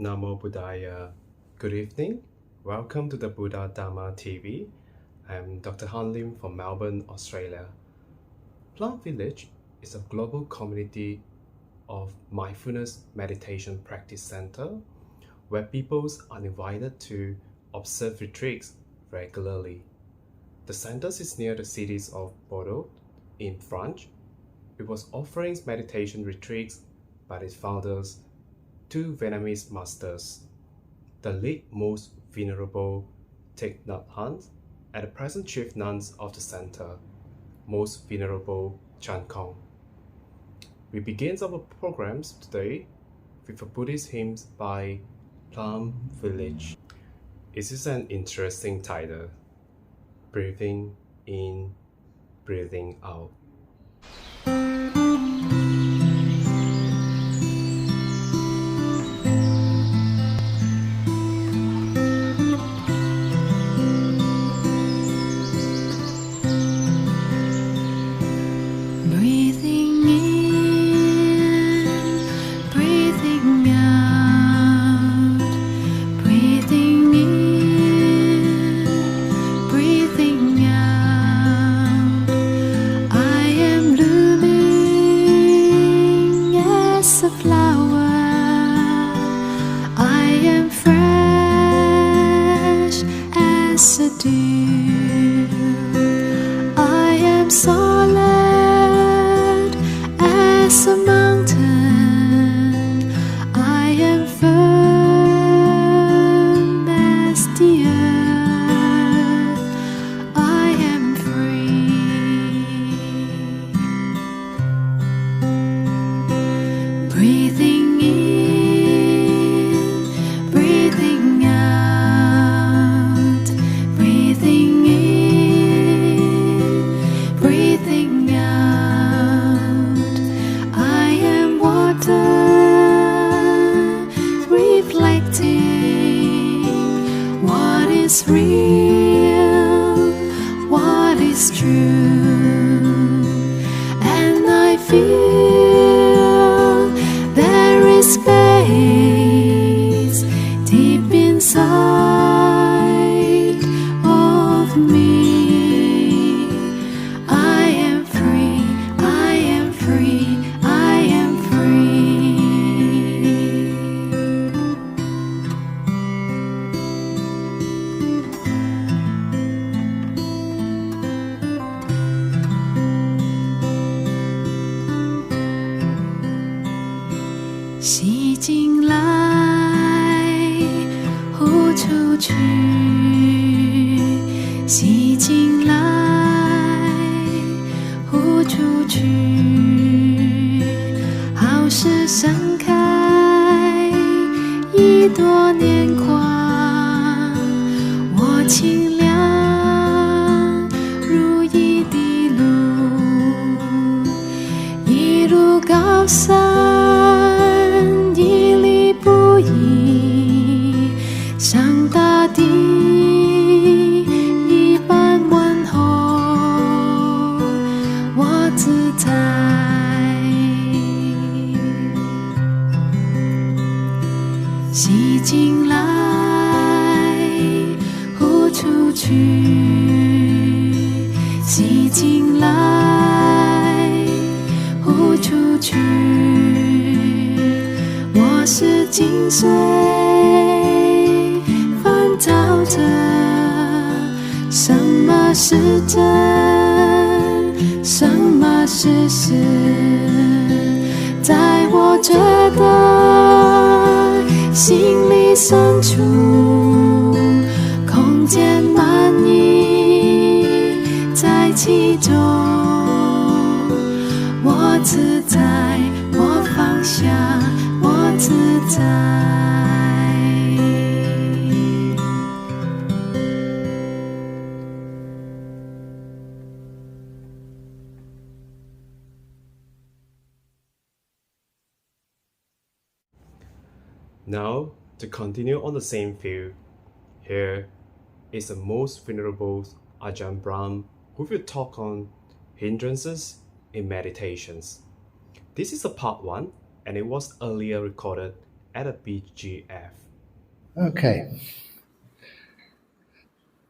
Namo Buddhaya. Good evening. Welcome to the Buddha Dharma TV. I'm Dr. Han Lim from Melbourne, Australia. Plant Village is a global community of mindfulness meditation practice center where people are invited to observe retreats regularly. The center is near the cities of Bordeaux in France. It was offering meditation retreats by its founders, two Vietnamese masters, the late most venerable Thich Nhat Hanh and the present chief nuns of the center, most venerable Chan Kong. We begin our programs today with a Buddhist hymn by Plum Village. This is an interesting title, breathing in, breathing out. Now, to continue on the same field, here is the most venerable Ajahn Brahm who will talk on hindrances in meditations. This is a part 1 and it was earlier recorded at a BGF. Okay.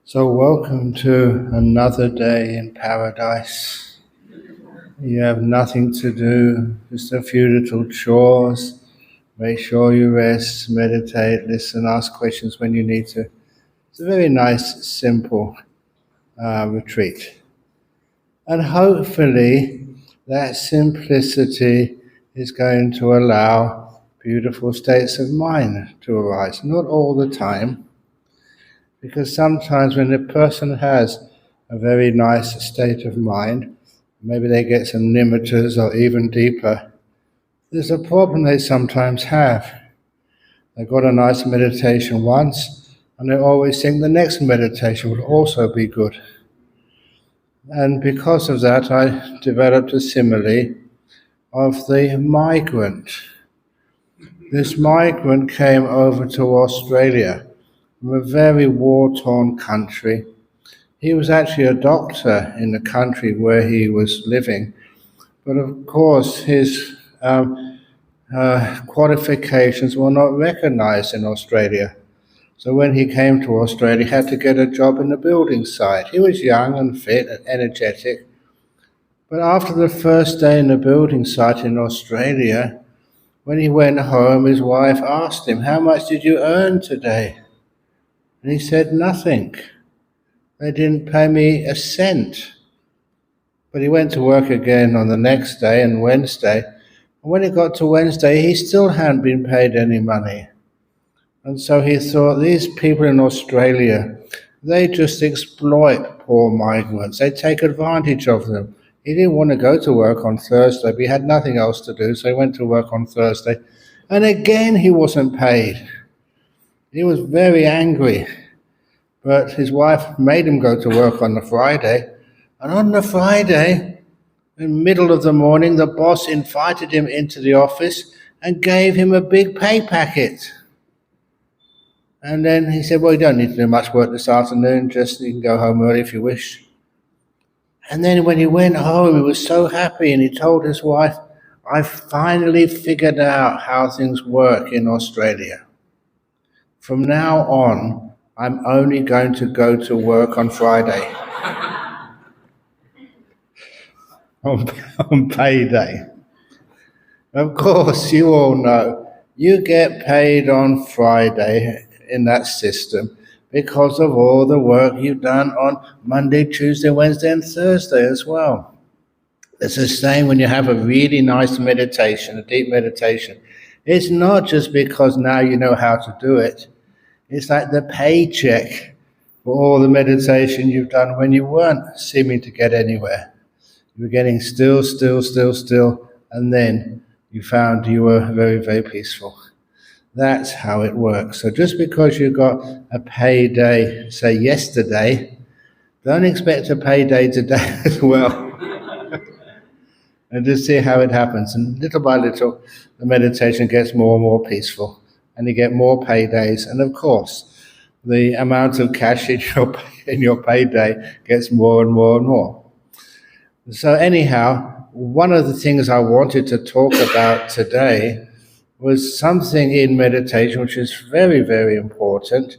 So welcome to another day in paradise. You have nothing to do, just a few little chores. Make sure you rest, meditate, listen, ask questions when you need to. It's a very nice, simple retreat. And hopefully that simplicity is going to allow beautiful states of mind to arise. Not all the time, because sometimes when a person has a very nice state of mind, maybe they get some nimittas or even deeper, there's a problem they sometimes have. They got a nice meditation once, and they always think the next meditation will also be good. And because of that, I developed a simile of the migrant. This migrant came over to Australia from a very war-torn country. He was actually a doctor in the country where he was living, but of course his qualifications were not recognized in Australia. So when he came to Australia, he had to get a job in the building site. He was young and fit and energetic, but after the first day in the building site in Australia, when he went home, his wife asked him, "How much did you earn today?" And he said, "Nothing. They didn't pay me a cent." But he went to work again on the next day and Wednesday. And when it got to Wednesday, he still hadn't been paid any money. And so he thought, these people in Australia, they just exploit poor migrants. They take advantage of them. He didn't want to go to work on Thursday, but he had nothing else to do, so he went to work on Thursday. And again, he wasn't paid. He was very angry. But his wife made him go to work on the Friday. And on the Friday, in the middle of the morning, the boss invited him into the office and gave him a big pay packet. And then he said, "Well, you don't need to do much work this afternoon, just you can go home early if you wish." And then when he went home, he was so happy, and he told his wife, "I finally figured out how things work in Australia. From now on, I'm only going to go to work on Friday." on payday. Of course, you all know, you get paid on Friday in that system because of all the work you've done on Monday, Tuesday, Wednesday, and Thursday as well. It's the same when you have a really nice meditation, a deep meditation. It's not just because now you know how to do it. It's like the paycheck for all the meditation you've done when you weren't seeming to get anywhere. You were getting still, and then you found you were very, very peaceful. That's how it works. So just because you got a payday, say yesterday, don't expect a payday today as well. And just see how it happens. And little by little, the meditation gets more and more peaceful. And you get more paydays. And of course, the amount of cash in your payday gets more and more and more. So anyhow, one of the things I wanted to talk about today was something in meditation which is very, very important.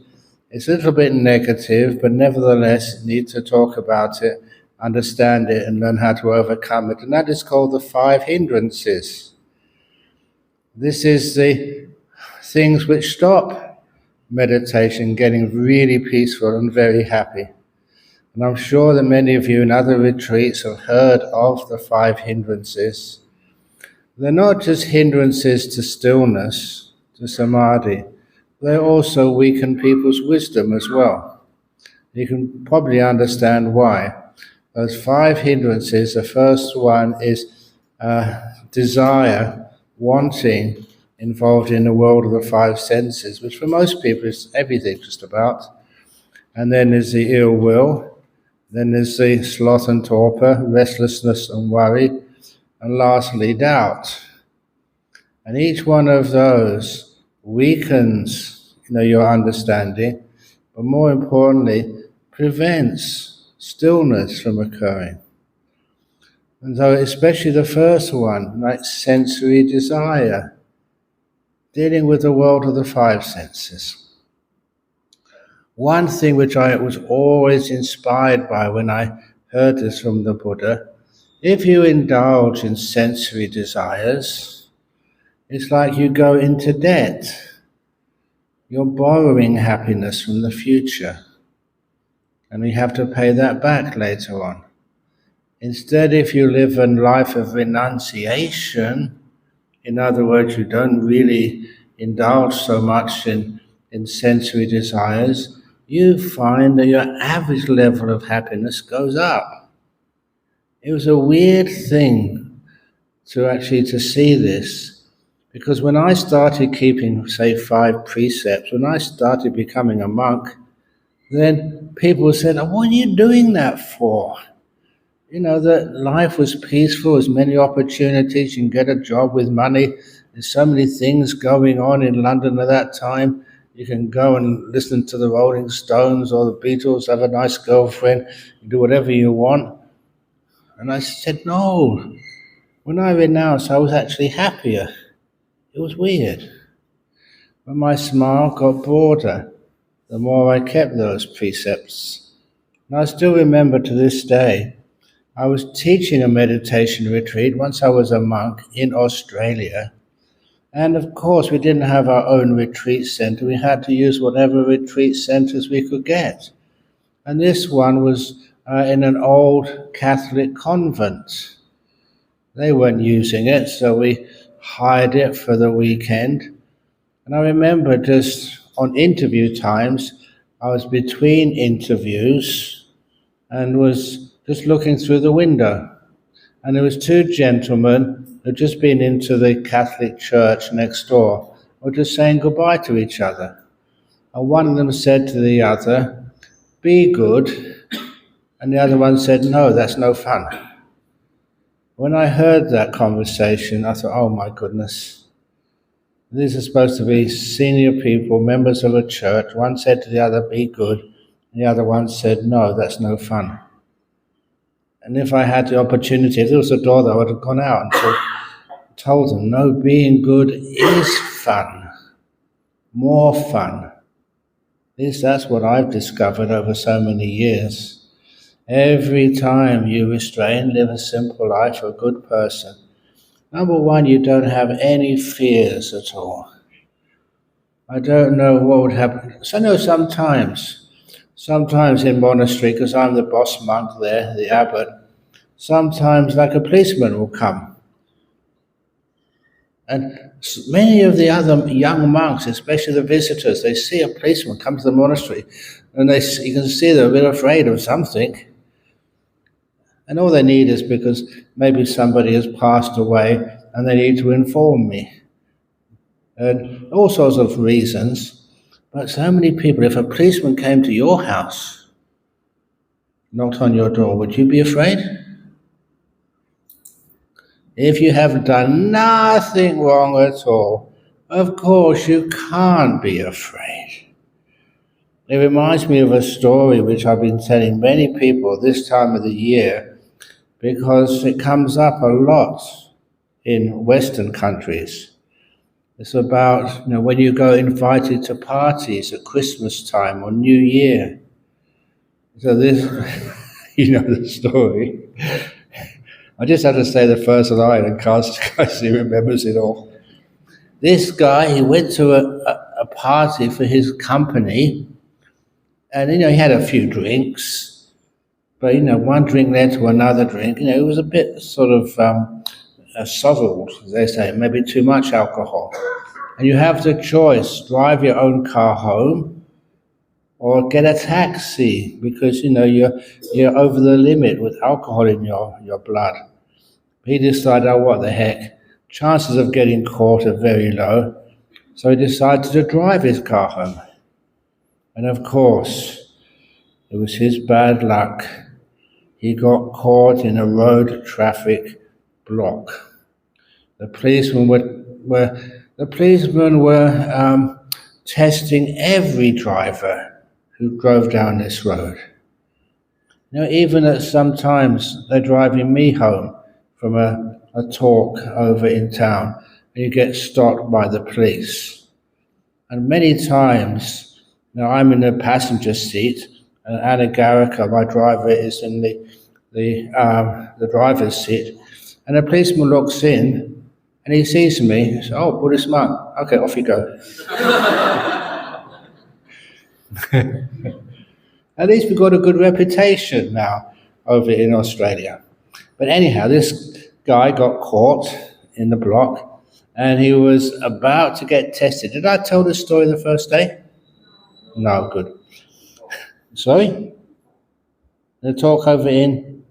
It's a little bit negative, but nevertheless need to talk about it, understand it, and learn how to overcome it. And that is called the 5 hindrances. This is the things which stop meditation getting really peaceful and very happy. And I'm sure that many of you in other retreats have heard of the 5 hindrances. They're not just hindrances to stillness, to samadhi. They also weaken people's wisdom as well. You can probably understand why. Those 5 hindrances, the first one is desire, wanting, involved in the world of the 5 senses, which for most people is everything just about. And then there's the ill will. Then there's the sloth and torpor, restlessness and worry, and lastly, doubt. And each one of those weakens, your understanding, but more importantly, prevents stillness from occurring. And so especially the first one, like sensory desire, dealing with the world of the five senses. One thing which I was always inspired by when I heard this from the Buddha, if you indulge in sensory desires, it's like you go into debt. You're borrowing happiness from the future, and you have to pay that back later on. Instead, if you live a life of renunciation, in other words, you don't really indulge so much in sensory desires, you find that your average level of happiness goes up. It was a weird thing to see this, because when I started keeping, say, 5 precepts, when I started becoming a monk, then people said, "Oh, what are you doing that for?" That life was peaceful, there's many opportunities, you can get a job with money, there's so many things going on in London at that time. You can go and listen to the Rolling Stones or the Beatles, have a nice girlfriend, do whatever you want. And I said, no. When I renounced, I was actually happier. It was weird. But my smile got broader the more I kept those precepts. And I still remember to this day, I was teaching a meditation retreat once I was a monk in Australia. And of course, we didn't have our own retreat center. We had to use whatever retreat centers we could get. And this one was in an old Catholic convent. They weren't using it, so we hired it for the weekend. And I remember just on interview times, I was between interviews and was just looking through the window. And there was 2 gentlemen who had just been into the Catholic church next door, were just saying goodbye to each other. And one of them said to the other, "Be good." And the other one said, "No, that's no fun." When I heard that conversation, I thought, oh my goodness. These are supposed to be senior people, members of a church. One said to the other, "Be good." And the other one said, "No, that's no fun." And if I had the opportunity, if there was a door that I would have gone out and told them, no, being good is fun, more fun. At least that's what I've discovered over so many years. Every time you restrain, live a simple life, a good person, number one, you don't have any fears at all. I don't know what would happen. So I know sometimes in monastery, because I'm the boss monk there, the abbot, sometimes like a policeman will come. And many of the other young monks, especially the visitors, they see a policeman come to the monastery, and you can see they're a bit afraid of something. And all they need is because maybe somebody has passed away and they need to inform me. And all sorts of reasons. But so many people, if a policeman came to your house, knocked on your door, would you be afraid? If you have done nothing wrong at all, of course you can't be afraid. It reminds me of a story which I've been telling many people this time of the year, because it comes up a lot in Western countries. It's about when you go invited to parties at Christmas time or New Year. So this, the story. I just had to say the first line and Cassie remembers it all. This guy, he went to a party for his company, and he had a few drinks, but one drink led to another drink. It was a bit sort of sozzled, as they say, maybe too much alcohol. And you have the choice: drive your own car home, or get a taxi, because you're over the limit with alcohol in your blood. He decided, oh, what the heck, chances of getting caught are very low, so he decided to drive his car home. And of course, it was his bad luck. He got caught in a road traffic block. The policemen were testing every driver who drove down this road. Even at sometimes they're driving me home from a talk over in town. and you get stopped by the police. And many times, I'm in the passenger seat, and Anna Garrica, my driver, is in the driver's seat, and the policeman looks in, and he sees me. He says, "Oh, Buddhist monk. Okay, off you go." At least we've got a good reputation now over in Australia. But anyhow, this guy got caught in the block, and he was about to get tested. Did I tell this story the first day? No, good. Sorry? The talk over in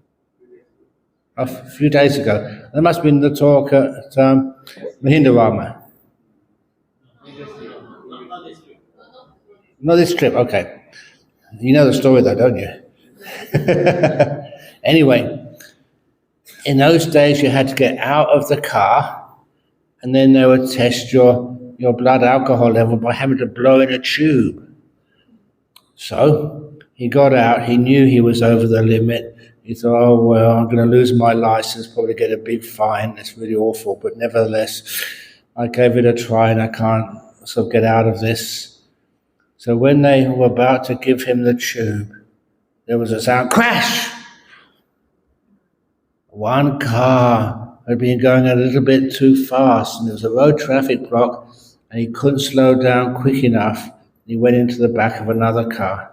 a few days ago. That must have been the talk at Mahindarama. Not this trip, okay. You know the story though, don't you? Anyway, in those days you had to get out of the car, and then they would test your blood alcohol level by having to blow in a tube. So he got out, he knew he was over the limit. He thought, oh, well, I'm going to lose my license, probably get a big fine. It's really awful. But nevertheless, I gave it a try and I can't sort of get out of this. So when they were about to give him the tube, there was a sound, crash! One car had been going a little bit too fast, and there was a road traffic block, and he couldn't slow down quick enough. He went into the back of another car.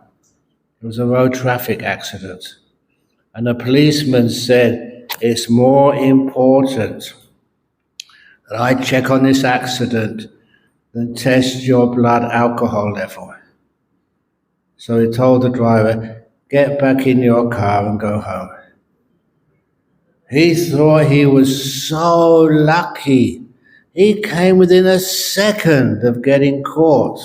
It was a road traffic accident. And the policeman said, it's more important that I check on this accident than test your blood alcohol level. So he told the driver, get back in your car and go home. He thought he was so lucky. He came within a second of getting caught.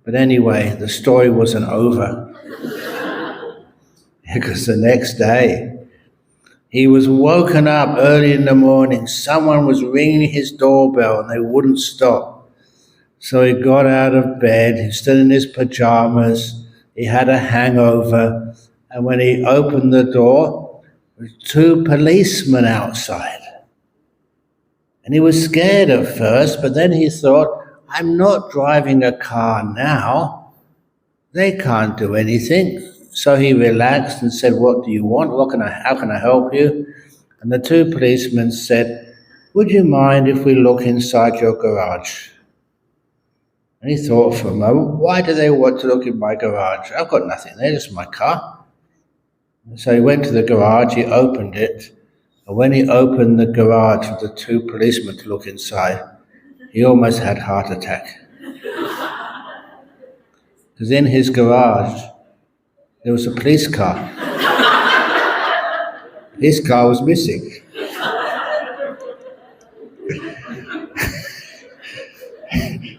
But anyway, the story wasn't over. Because the next day, he was woken up early in the morning. Someone was ringing his doorbell and they wouldn't stop. So he got out of bed, he stood in his pajamas, he had a hangover, and when he opened the door, there were two policemen outside. And he was scared at first, but then he thought, I'm not driving a car now. They can't do anything. So he relaxed and said, what do you want? How can I help you? And the two policemen said, would you mind if we look inside your garage? And he thought for a moment, why do they want to look in my garage? I've got nothing there, just my car. And so he went to the garage, he opened it, and when he opened the garage for the two policemen to look inside, he almost had a heart attack. Because in his garage, there was a police car. His car was missing.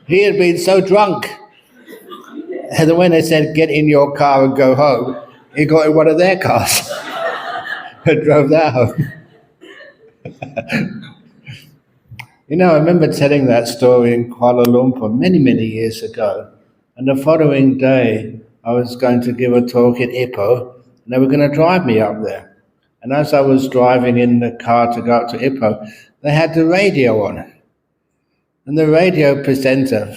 He had been so drunk that when they said, get in your car and go home, he got in one of their cars and drove that home. I remember telling that story in Kuala Lumpur many, many years ago. And the following day, I was going to give a talk in Ipoh, and they were going to drive me up there. And as I was driving in the car to go up to Ipoh, they had the radio on. And the radio presenter,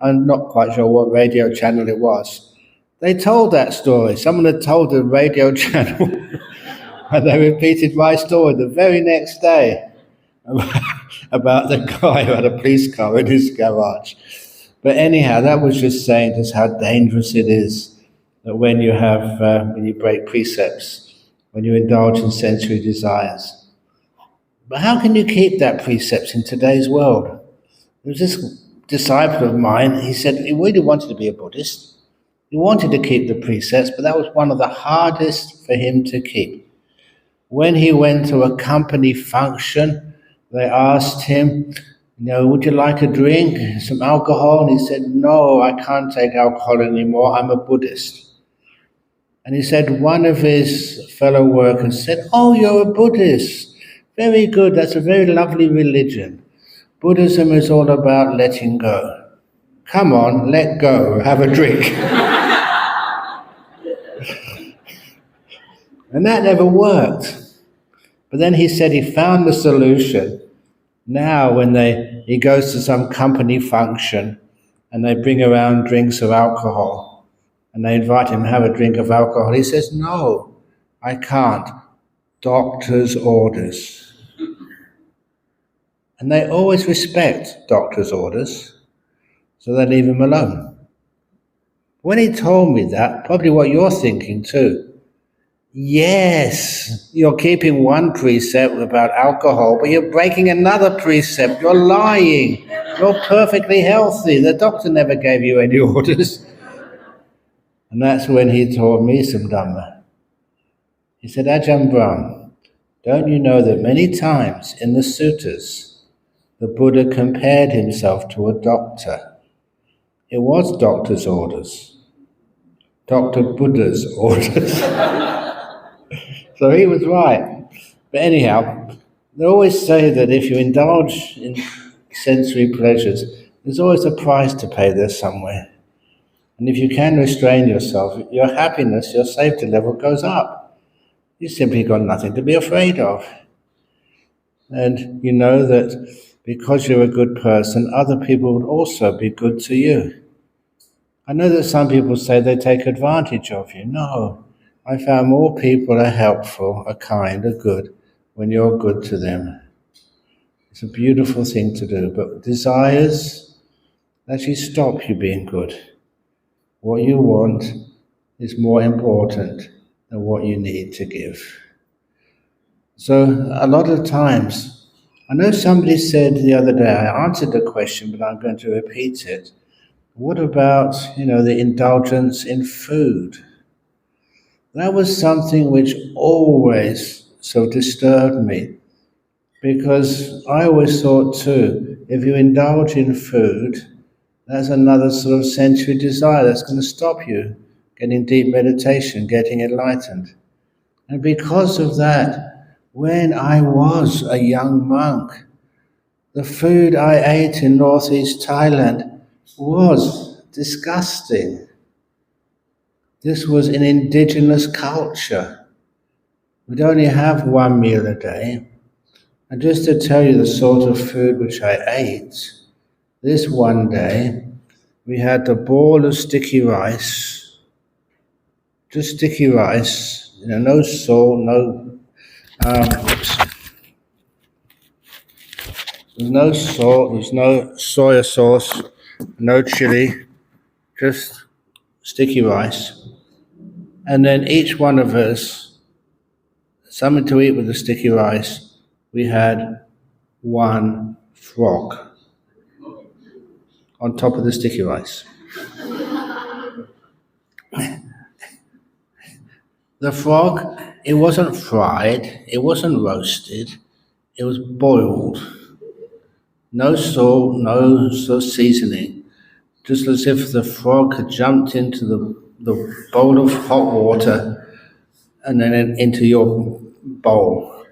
I'm not quite sure what radio channel it was, they told that story. Someone had told the radio channel, and they repeated my story the very next day about the guy who had a police car in his garage. But anyhow, that was just saying just how dangerous it is that when you break precepts, when you indulge in sensory desires. But how can you keep that precepts in today's world? There was this disciple of mine, he said he really wanted to be a Buddhist. He wanted to keep the precepts, but that was one of the hardest for him to keep. When he went to a company function, they asked him, would you like a drink, some alcohol? And he said, no, I can't take alcohol anymore, I'm a Buddhist. And he said, one of his fellow workers said, oh, you're a Buddhist. Very good, that's a very lovely religion. Buddhism is all about letting go. Come on, let go, have a drink. And that never worked. But then he said he found the solution. Now when he goes to some company function and they bring around drinks of alcohol and they invite him to have a drink of alcohol, he says, "No, I can't. Doctor's orders." And they always respect doctor's orders, so they leave him alone. When he told me that, probably what you're thinking too, yes, you're keeping one precept about alcohol, but you're breaking another precept. You're lying. You're perfectly healthy. The doctor never gave you any orders. And that's when he taught me some Dhamma. He said, "Ajahn Brahm, don't you know that many times in the suttas, the Buddha compared himself to a doctor? It was doctor's orders. Dr. Buddha's orders." So he was right. But anyhow, they always say that if you indulge in sensory pleasures, there's always a price to pay there somewhere. And if you can restrain yourself, your happiness, your safety level goes up. You simply got nothing to be afraid of. And you know that because you're a good person, other people would also be good to you. I know that some people say they take advantage of you. No, I found more people are helpful, are kind, are good when you're good to them. It's a beautiful thing to do, but desires actually stop you being good. What you want is more important than what you need to give. So a lot of times, I know somebody said the other day, I answered the question, but I'm going to repeat it. What about, the indulgence in food? That was something which always so disturbed me, because I always thought too, if you indulge in food, that's another sort of sensory desire that's going to stop you getting deep meditation, getting enlightened. And because of that, when I was a young monk, the food I ate in northeast Thailand was disgusting. This was an indigenous culture. We'd only have one meal a day. And just to tell you the sort of food which I ate, this one day we had a bowl of sticky rice, just sticky rice, no salt, there's no salt, there's no soya sauce, no chili, just sticky rice. And then each one of us, something to eat with the sticky rice, we had one frog on top of the sticky rice. The frog, it wasn't fried, it wasn't roasted, it was boiled. No salt, no seasoning, just as if the frog had jumped into the bowl of hot water and then into your bowl.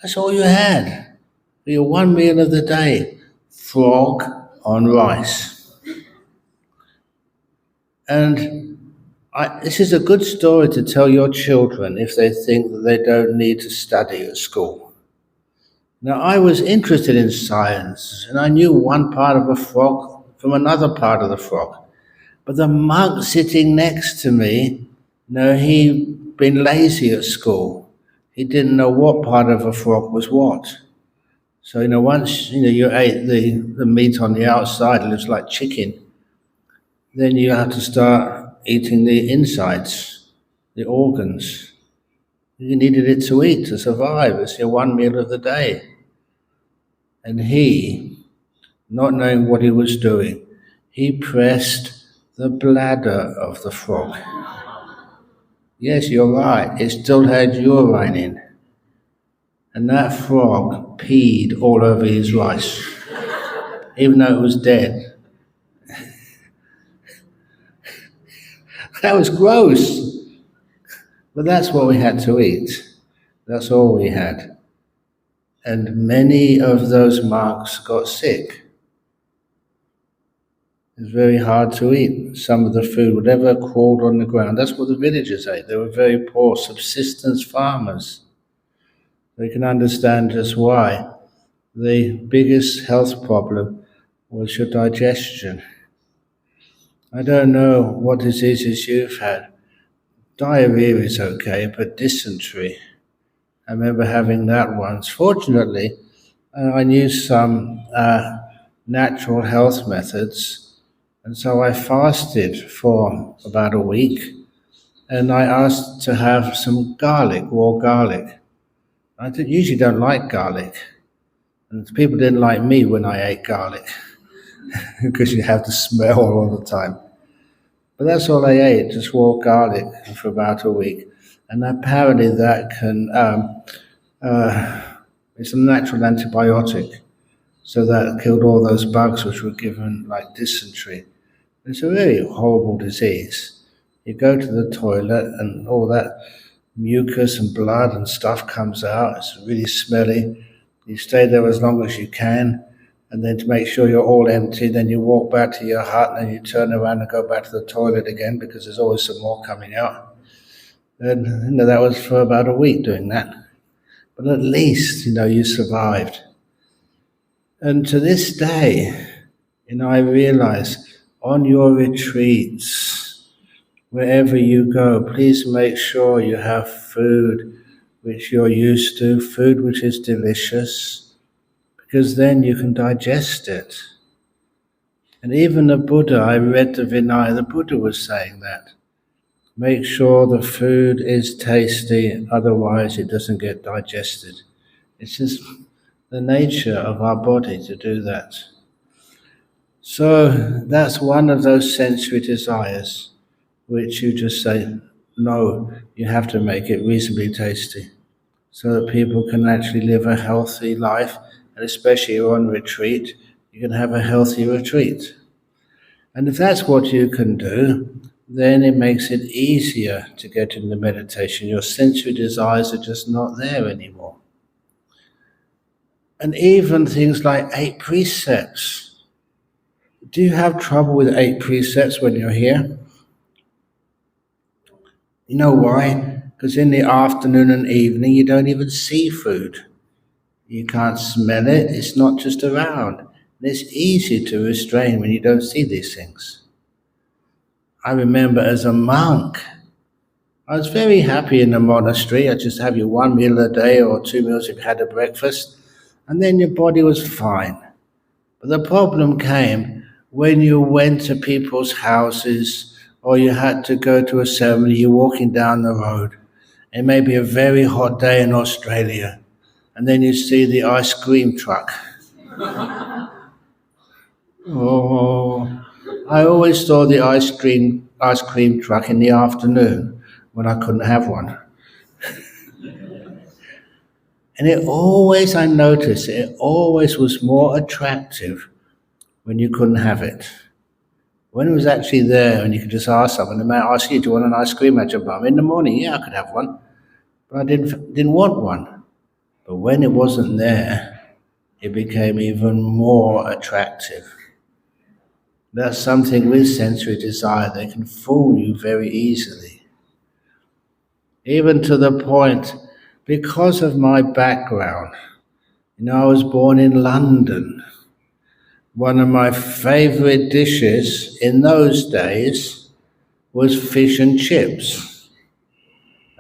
That's all you had for your one meal of the day, frog on rice. And this is a good story to tell your children if they think that they don't need to study at school. Now, I was interested in science, and I knew one part of a frog from another part of the frog. But the monk sitting next to me, he'd been lazy at school. He didn't know what part of a frog was what. So, once, you ate the meat on the outside, it looks like chicken, then you have to start eating the insides, the organs. You needed it to eat, to survive. It's your one meal of the day. And he, not knowing what he was doing, he pressed the bladder of the frog. Yes, you're right, it still had urine in. And that frog peed all over his rice, even though it was dead. That was gross. But that's what we had to eat. That's all we had. And many of those monks got sick. It was very hard to eat some of the food, whatever crawled on the ground. That's what the villagers ate. They were very poor, subsistence farmers. So you can understand just why. the biggest health problem was your digestion. I don't know what diseases you've had. Diarrhea is okay, but dysentery, I remember having that once. Fortunately, I knew some natural health methods, and so I fasted for about a week, and I asked to have some garlic, raw garlic. Usually don't like garlic, and people didn't like me when I ate garlic because you have the smell all the time. But that's all I ate, just raw garlic for about a week. And apparently that can, it's a natural antibiotic. So that killed all those bugs which were given like dysentery. It's a really horrible disease. You go to the toilet and all that mucus and blood and stuff comes out. It's really smelly. You stay there as long as you can, and then to make sure you're all empty, then you walk back to your hut and you turn around and go back to the toilet again because there's always some more coming out. And that was for about a week doing that. But at least, you survived. And to this day, I realize on your retreats, wherever you go, please make sure you have food which you're used to, food which is delicious, because then you can digest it. And even the Buddha, I read the Vinaya, the Buddha was saying that. Make sure the food is tasty, otherwise it doesn't get digested. It's just the nature of our body to do that. So that's one of those sensory desires which you just say, no, you have to make it reasonably tasty so that people can actually live a healthy life, and especially on retreat, you can have a healthy retreat. And if that's what you can do, then it makes it easier to get into meditation. Your sensory desires are just not there anymore. And even things like 8 precepts. Do you have trouble with 8 precepts when you're here? You know why? Because in the afternoon and evening you don't even see food. You can't smell it, it's not just around. And it's easy to restrain when you don't see these things. I remember as a monk, I was very happy in the monastery. I just have you 1 meal a day or 2 meals if you had a breakfast, and then your body was fine. But the problem came when you went to people's houses or you had to go to a ceremony, you're walking down the road. It may be a very hot day in Australia, and then you see the ice cream truck. Oh, I always saw the ice cream truck in the afternoon when I couldn't have one. And I noticed, it always was more attractive when you couldn't have it. When it was actually there and you could just ask someone, they might ask you, do you want an ice cream at your bum? In the morning, yeah, I could have one. But I didn't want one. But when it wasn't there, it became even more attractive. That's something with sensory desire, they can fool you very easily. Even to the point, because of my background, I was born in London. One of my favorite dishes in those days was fish and chips.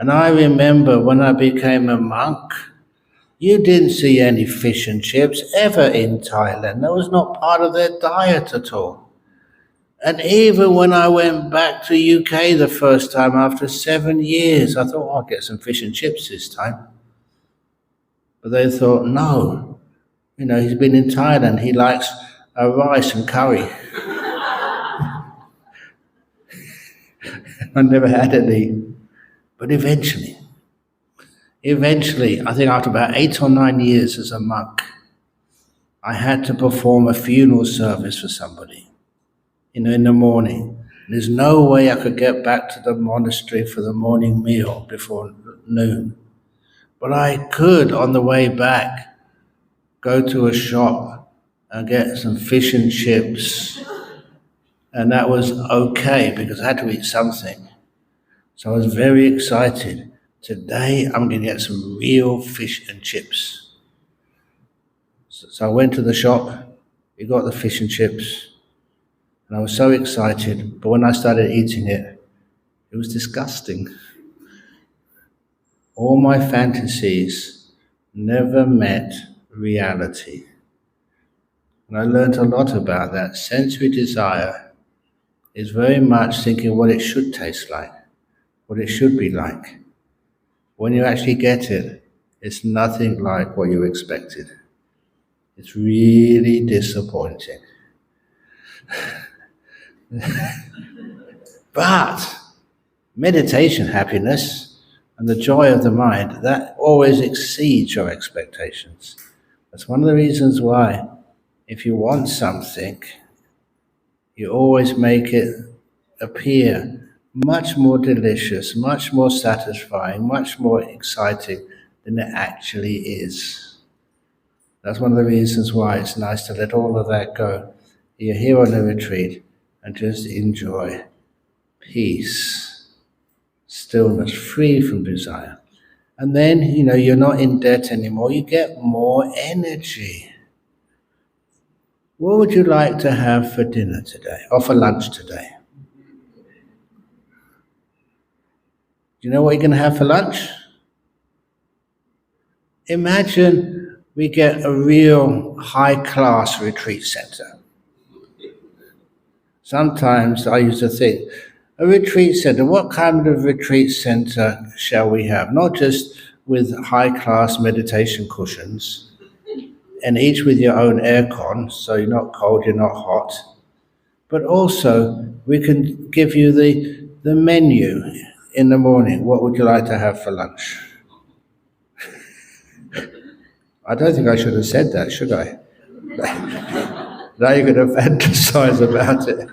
And I remember when I became a monk, you didn't see any fish and chips ever in Thailand. That was not part of their diet at all. And even when I went back to UK the first time after 7 years, I thought, I'll get some fish and chips this time. But they thought, no, he's been in Thailand, he likes rice and curry. I never had any. But eventually, I think after about 8 or 9 years as a monk, I had to perform a funeral service for somebody, in the morning. There's no way I could get back to the monastery for the morning meal before noon. But I could, on the way back, go to a shop and get some fish and chips. And that was okay because I had to eat something. So I was very excited. Today I'm going to get some real fish and chips. So I went to the shop, we got the fish and chips, and I was so excited. But when I started eating it, it was disgusting. All my fantasies never met reality. And I learned a lot about that. Sensory desire is very much thinking what it should taste like, what it should be like. When you actually get it, it's nothing like what you expected. It's really disappointing. But meditation happiness and the joy of the mind, that always exceeds your expectations. That's one of the reasons why, if you want something, you always make it appear much more delicious, much more satisfying, much more exciting than it actually is. That's one of the reasons why it's nice to let all of that go. You're here on a retreat and just enjoy peace, stillness, free from desire. And then, you're not in debt anymore. You get more energy. What would you like to have for dinner today, or for lunch today? Do you know what you're going to have for lunch? Imagine we get a real high-class retreat center. Sometimes I used to think, a retreat center, what kind of retreat center shall we have? Not just with high-class meditation cushions, and each with your own aircon, so you're not cold, you're not hot, but also we can give you the menu in the morning. What would you like to have for lunch? I don't think I should have said that, should I? Now you're going to fantasize about it.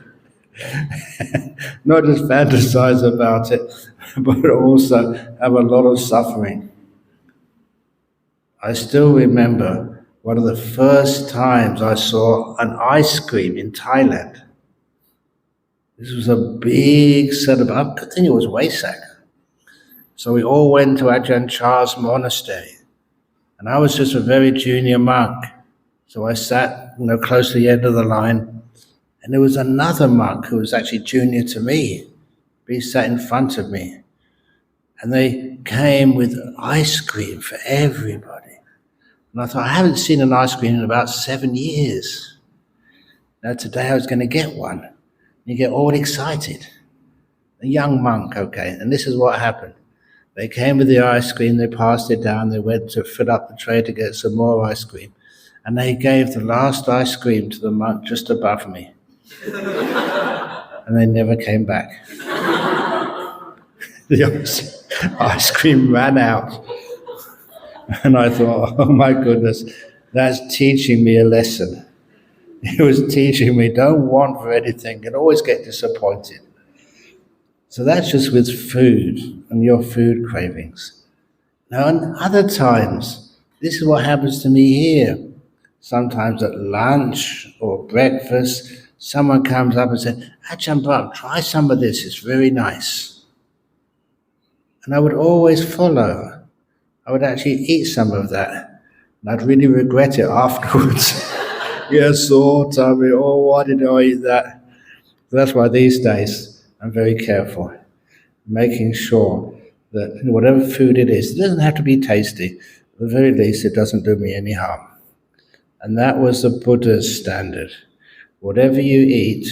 Not just fantasize about it, but also have a lot of suffering. I still remember one of the first times I saw an ice cream in Thailand. This was a big celebration. I think it was Wesak. So we all went to Ajahn Chah's monastery. And I was just a very junior monk. So I sat, close to the end of the line. And there was another monk who was actually junior to me. He sat in front of me. And they came with ice cream for everybody. And I thought, I haven't seen an ice cream in about 7 years. Now today I was going to get one. And you get all excited. A young monk, okay. And this is what happened. They came with the ice cream, they passed it down, they went to fill up the tray to get some more ice cream. And they gave the last ice cream to the monk just above me. And they never came back. The ice cream ran out. And I thought, oh my goodness, that's teaching me a lesson. It was teaching me, don't want for anything and always get disappointed. So that's just with food and your food cravings. Now, in other times, this is what happens to me here. Sometimes at lunch or breakfast, someone comes up and says, Ajahn Brahm, try some of this, it's very nice. And I would always follow. I would actually eat some of that. And I'd really regret it afterwards. Yes, tummy, why did I eat that? That's why these days, I'm very careful, making sure that whatever food it is, it doesn't have to be tasty. At the very least, it doesn't do me any harm. And that was the Buddha's standard. Whatever you eat,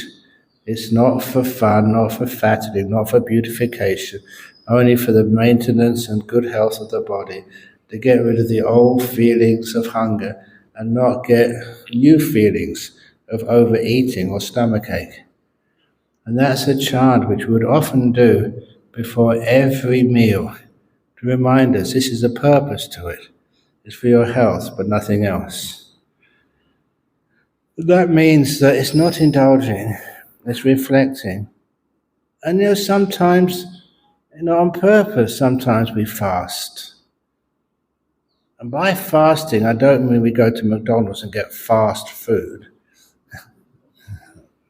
it's not for fun, not for fattening, not for beautification, only for the maintenance and good health of the body, to get rid of the old feelings of hunger and not get new feelings of overeating or stomachache. And that's a chant which we would often do before every meal to remind us this is a purpose to it. It's for your health, but nothing else. That means that it's not indulging, it's reflecting. And sometimes, on purpose, sometimes we fast. And by fasting, I don't mean we go to McDonald's and get fast food.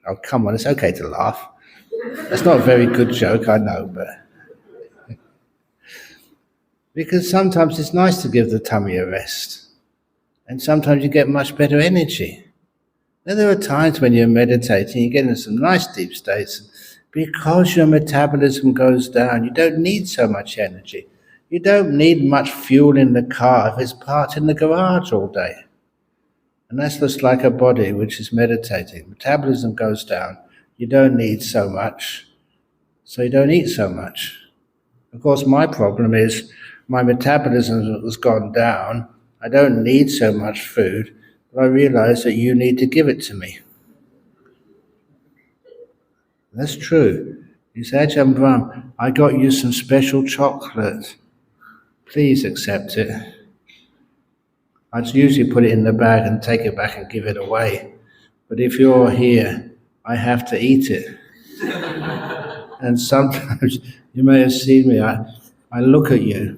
Oh, come on, it's okay to laugh. That's not a very good joke, I know, but... Because sometimes it's nice to give the tummy a rest. and sometimes you get much better energy. Then there are times when you're meditating, you get into some nice deep states. Because your metabolism goes down, you don't need so much energy. You don't need much fuel in the car if it's parked in the garage all day. And that's just like a body which is meditating. Metabolism goes down. You don't need so much, so you don't eat so much. Of course, my problem is my metabolism has gone down. I don't need so much food, but I realize that you need to give it to me. That's true. You say, Ajahn Brahm, I got you some special chocolate. Please accept it. I'd usually put it in the bag and take it back and give it away. But if you're here, I have to eat it. And sometimes you may have seen me, I look at you.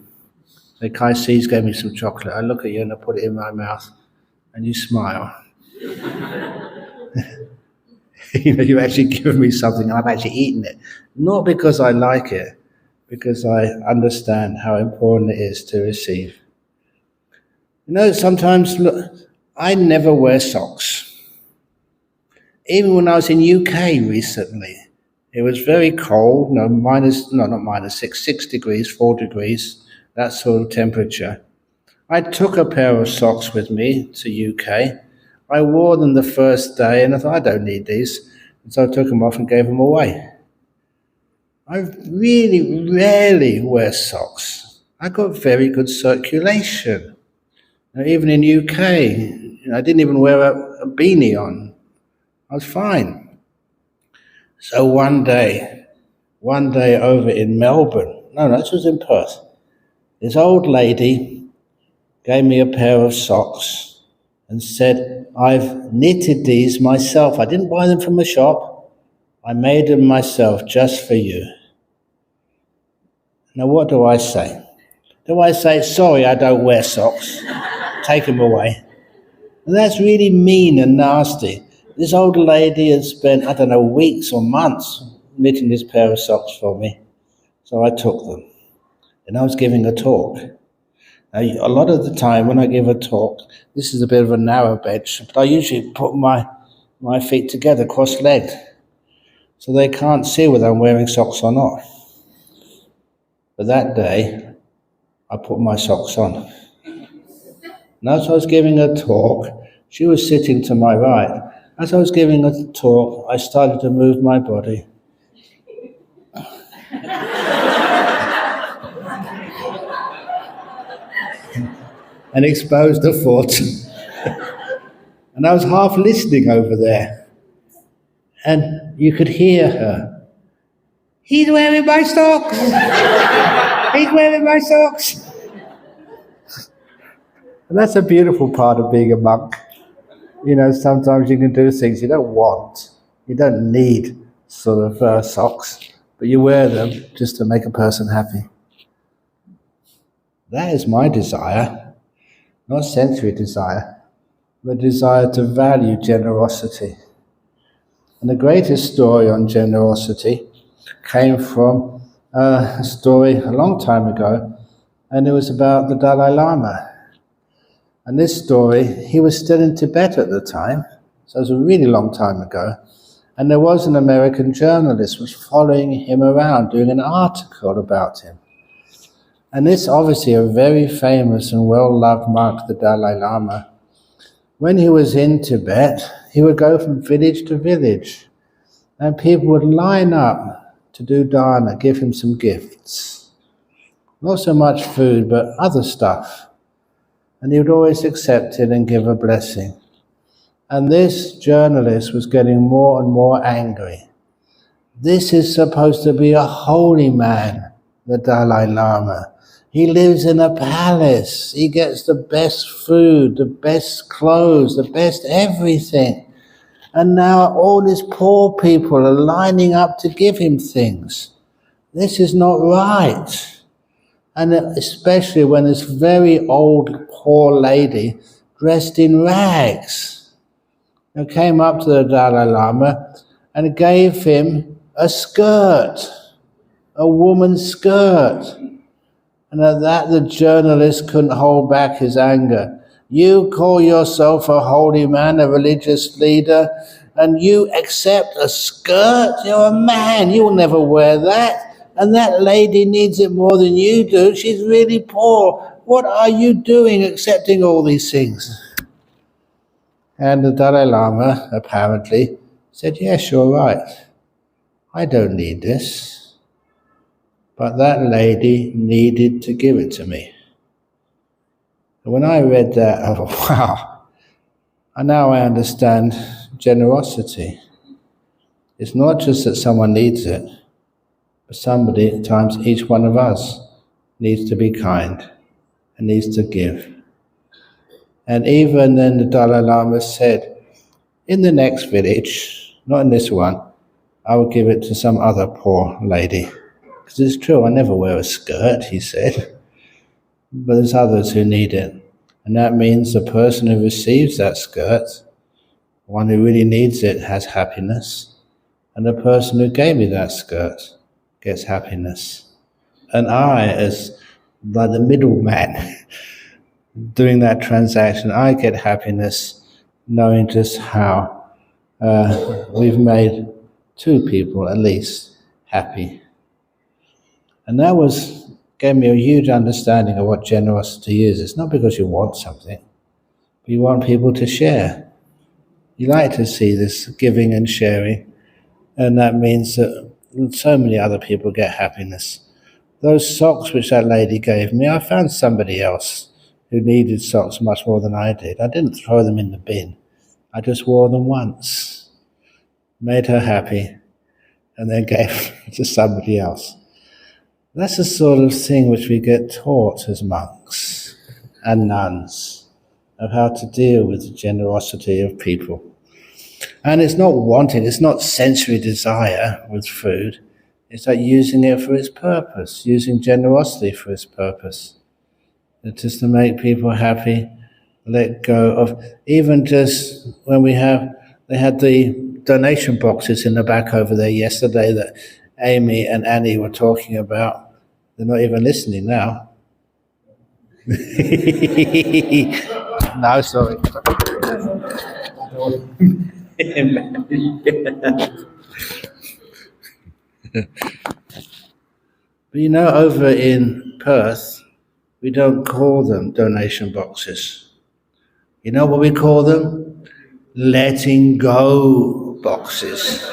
Say, Kai C's gave me some chocolate. I look at you and I put it in my mouth and you smile. You've actually given me something and I've actually eaten it. Not because I like it, because I understand how important it is to receive. Sometimes, look, I never wear socks. Even when I was in UK recently, it was very cold, not minus 6 degrees, 4 degrees, that sort of temperature. I took a pair of socks with me to UK. I wore them the first day and I thought, I don't need these. And so I took them off and gave them away. I really rarely wear socks. I got very good circulation. Even in UK, I didn't even wear a beanie on. I was fine. So one day over in Melbourne, this was in Perth, this old lady gave me a pair of socks and said, I've knitted these myself. I didn't buy them from a shop. I made them myself just for you. Now what do I say? Do I say, sorry, I don't wear socks? Take them away. And that's really mean and nasty. This old lady had spent, weeks or months knitting this pair of socks for me. So I took them. And I was giving a talk. Now, a lot of the time when I give a talk, this is a bit of a narrow bench, but I usually put my feet together cross-legged so they can't see whether I'm wearing socks or not. But that day, I put my socks on. And as I was giving a talk, she was sitting to my right. As I was giving a talk, I started to move my body. And exposed the foot. And I was half listening over there. And you could hear her. He's wearing my socks! He's wearing my socks! And that's a beautiful part of being a monk. Sometimes you can do things you don't want. You don't need sort of socks, but you wear them just to make a person happy. That is my desire, not sensory desire, but desire to value generosity. And the greatest story on generosity came from a story a long time ago, and it was about the Dalai Lama. And this story, he was still in Tibet at the time, so it was a really long time ago. And there was an American journalist who was following him around, doing an article about him. And this obviously a very famous and well-loved monk, the Dalai Lama. When he was in Tibet, he would go from village to village, and people would line up to do dana, give him some gifts. Not so much food, but other stuff. And he would always accept it and give a blessing. And this journalist was getting more and more angry. This is supposed to be a holy man, the Dalai Lama. He lives in a palace. He gets the best food, the best clothes, the best everything. And now all these poor people are lining up to give him things. This is not right. And especially when this very old, poor lady, dressed in rags, who came up to the Dalai Lama and gave him a skirt, a woman's skirt. And at that, the journalist couldn't hold back his anger. You call yourself a holy man, a religious leader, and you accept a skirt? You're a man, you'll never wear that. And that lady needs it more than you do. She's really poor. What are you doing accepting all these things? And the Dalai Lama apparently said, yes, you're right. I don't need this. But that lady needed to give it to me. And when I read that, I thought, wow, and now I understand generosity. It's not just that someone needs it, but somebody, at times each one of us, needs to be kind and needs to give. And even then the Dalai Lama said, in the next village, not in this one, I will give it to some other poor lady. Because it's true, I never wear a skirt, he said. But there's others who need it. And that means the person who receives that skirt, one who really needs it, has happiness. And the person who gave me that skirt gets happiness. And I, as like the middleman doing that transaction, I get happiness knowing just how we've made two people at least happy. And that gave me a huge understanding of what generosity is. It's not because you want something, but you want people to share. You like to see this giving and sharing, and that means that so many other people get happiness. Those socks which that lady gave me, I found somebody else who needed socks much more than I did. I didn't throw them in the bin. I just wore them once, made her happy, and then gave them to somebody else. That's the sort of thing which we get taught as monks and nuns, of how to deal with the generosity of people. And it's not wanting, it's not sensory desire with food. It's like using it for its purpose, using generosity for its purpose. It's just to make people happy, let go of, even just when they had the donation boxes in the back over there yesterday that Amy and Annie were talking about. They're not even listening now. No, sorry. But you know, over in Perth, we don't call them donation boxes. You know what we call them? Letting go boxes.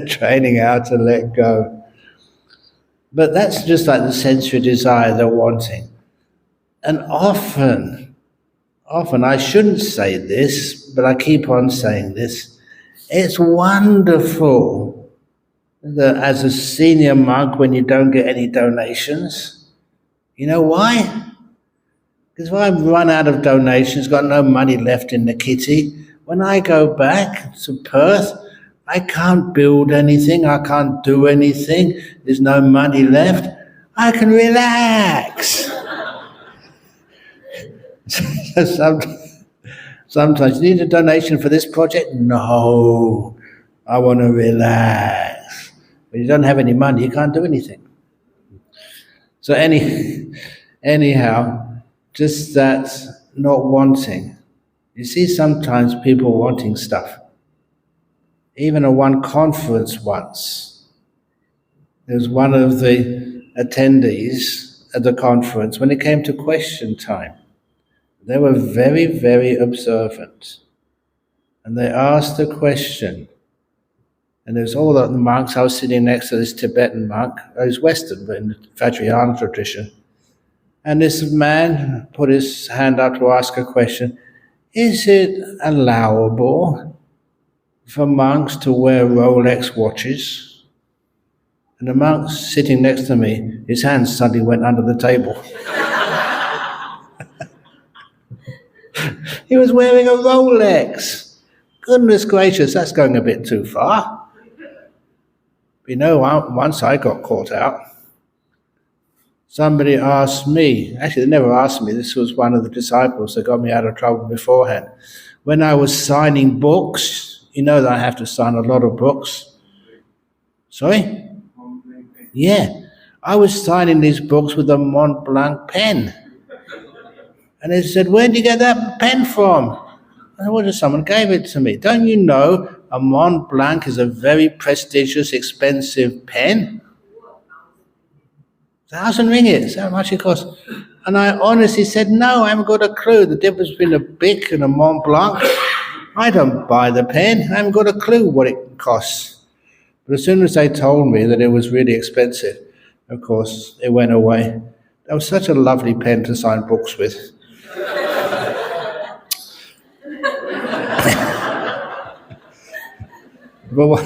Training how to let go. But that's just like the sensory desire they're wanting. And often, I shouldn't say this, but I keep on saying this, it's wonderful that as a senior monk, when you don't get any donations, you know why? Because if I run out of donations, got no money left in the kitty, when I go back to Perth, I can't build anything, I can't do anything, there's no money left, I can relax. Sometimes, you need a donation for this project? No, I want to relax. When you don't have any money, you can't do anything. So anyhow, just that not wanting. You see sometimes people wanting stuff. Even at one conference once, there was one of the attendees at the conference, when it came to question time, they were very, very observant. And they asked a question. And there was all the monks. I was sitting next to this Tibetan monk. He was Western, but in the Vajrayana tradition. And this man put his hand up to ask a question. Is it allowable for monks to wear Rolex watches? And the monk sitting next to me, his hand suddenly went under the table. He was wearing a Rolex. Goodness gracious, that's going a bit too far. You know, once I got caught out. Somebody asked me, actually they never asked me, this was one of the disciples that got me out of trouble beforehand. When I was signing books, you know that I have to sign a lot of books. Sorry? Yeah. I was signing these books with a Mont Blanc pen. And they said, "Where did you get that pen from?" I said, "Well, just someone gave it to me." "Don't you know a Mont Blanc is a very prestigious, expensive pen? 1,000 ringgit, how much it costs?" And I honestly said, "No, I haven't got a clue. The difference between a Bic and a Mont Blanc. I don't buy the pen. I haven't got a clue what it costs." But as soon as they told me that it was really expensive, of course, it went away. That was such a lovely pen to sign books with. But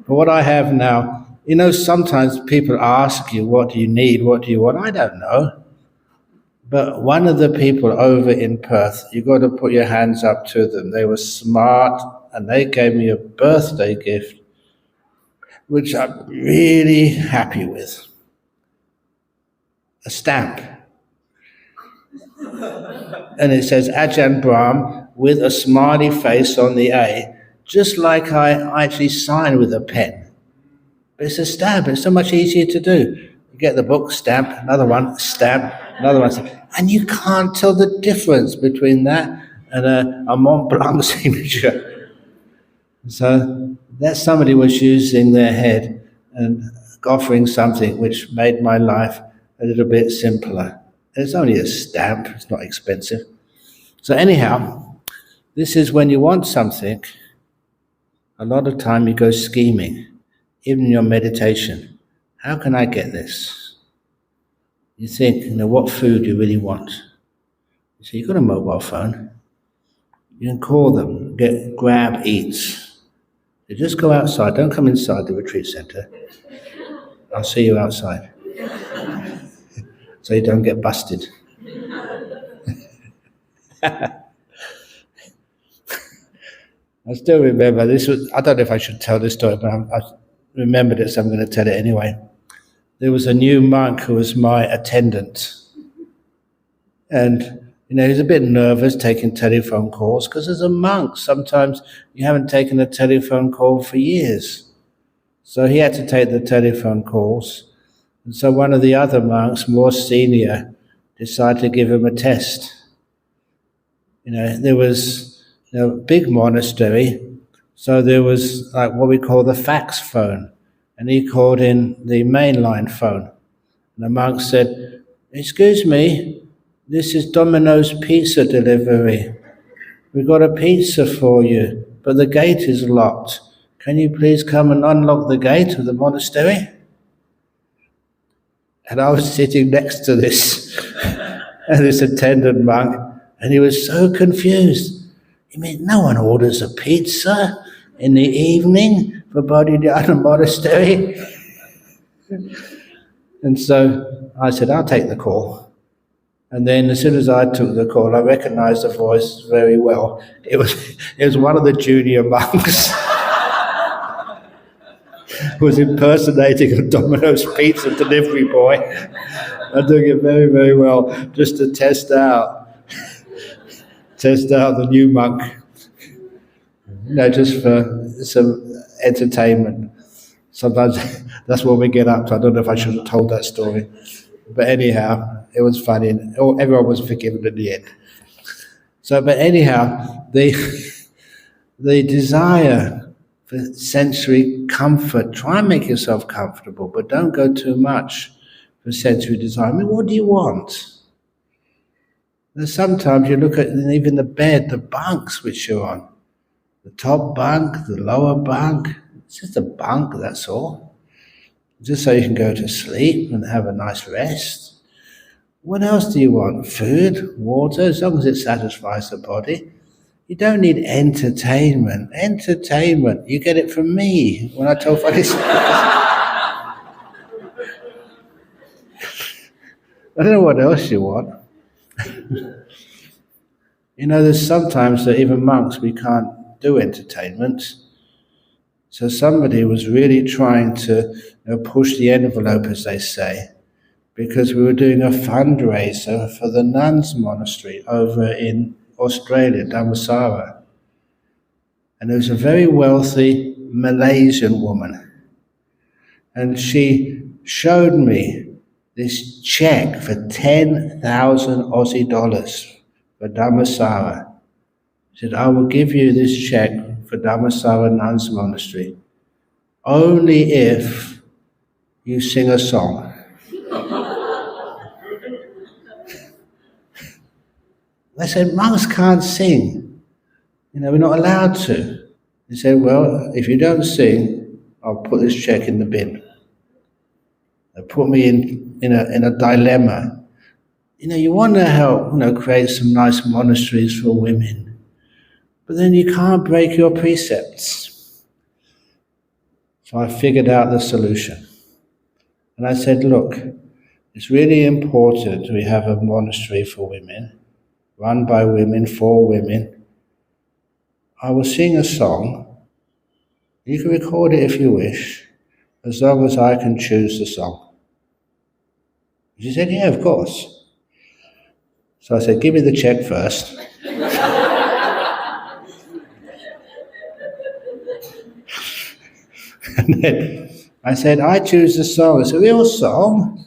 what I have now, sometimes people ask you, "What do you need? What do you want?" I don't know. But one of the people over in Perth, you got to put your hands up to them. They were smart, and they gave me a birthday gift, which I'm really happy with. A stamp. And it says Ajahn Brahm with a smiley face on the A, just like I actually sign with a pen. But it's a stamp. It's so much easier to do. You get the book, stamp, another one, stamp, another one, stamp. And you can't tell the difference between that and a Mont Blanc signature. So that somebody was using their head and offering something which made my life a little bit simpler. It's only a stamp, it's not expensive. So anyhow, this is when you want something, a lot of time you go scheming, even in your meditation. How can I get this? You think, what food you really want. So you've got a mobile phone. You can call them, grab eats. You just go outside, don't come inside the retreat center. I'll see you outside. So you don't get busted. I still remember, I don't know if I should tell this story, but I remembered it, so I'm going to tell it anyway. There was a new monk who was my attendant. And, he's a bit nervous taking telephone calls, because as a monk, sometimes you haven't taken a telephone call for years. So he had to take the telephone calls. And so one of the other monks, more senior, decided to give him a test. There was a big monastery, so there was like what we call the fax phone, and he called in the mainline phone. And the monk said, "Excuse me, this is Domino's pizza delivery. We've got a pizza for you, but the gate is locked. Can you please come and unlock the gate of the monastery?" And I was sitting next to this attendant monk, and he was so confused. "You mean no one orders a pizza in the evening for Bodhidharma Monastery?" And so I said, "I'll take the call." And then as soon as I took the call, I recognized the voice very well. It was one of the junior monks who was impersonating a Domino's pizza delivery boy. I'm doing it very, very well, just to test out the new monk, just for some entertainment. Sometimes that's what we get up to. I don't know if I should have told that story. But anyhow, it was funny, and everyone was forgiven in the end. So, but anyhow, the desire for sensory comfort, try and make yourself comfortable, but don't go too much for sensory desire. What do you want? And sometimes you look at even the bed, the bunks which you're on. The top bunk, the lower bunk. It's just a bunk, that's all. Just so you can go to sleep and have a nice rest. What else do you want? Food, water, as long as it satisfies the body. You don't need entertainment. Entertainment, you get it from me when I tell funny stories. I don't know what else you want. There's sometimes that even monks, we can't do entertainment. So somebody was really trying to push the envelope, as they say, because we were doing a fundraiser for the nuns' monastery over in Australia, Dhammasara. And there was a very wealthy Malaysian woman. And she showed me this check for 10,000 Aussie dollars for Dhammasara. He said, I will give you this check for Dhammasara Nuns Monastery only if you sing a song. They said, monks can't sing. We're not allowed to. He said, well, if you don't sing, I'll put this check in the bin. They put me in a dilemma. You want to help, create some nice monasteries for women, but then you can't break your precepts. So I figured out the solution. And I said, look, it's really important we have a monastery for women, run by women, for women. I will sing a song. You can record it if you wish, as long as I can choose the song. She said, yeah, of course. So I said, give me the check first. And then I said, I choose the song. It's a real song.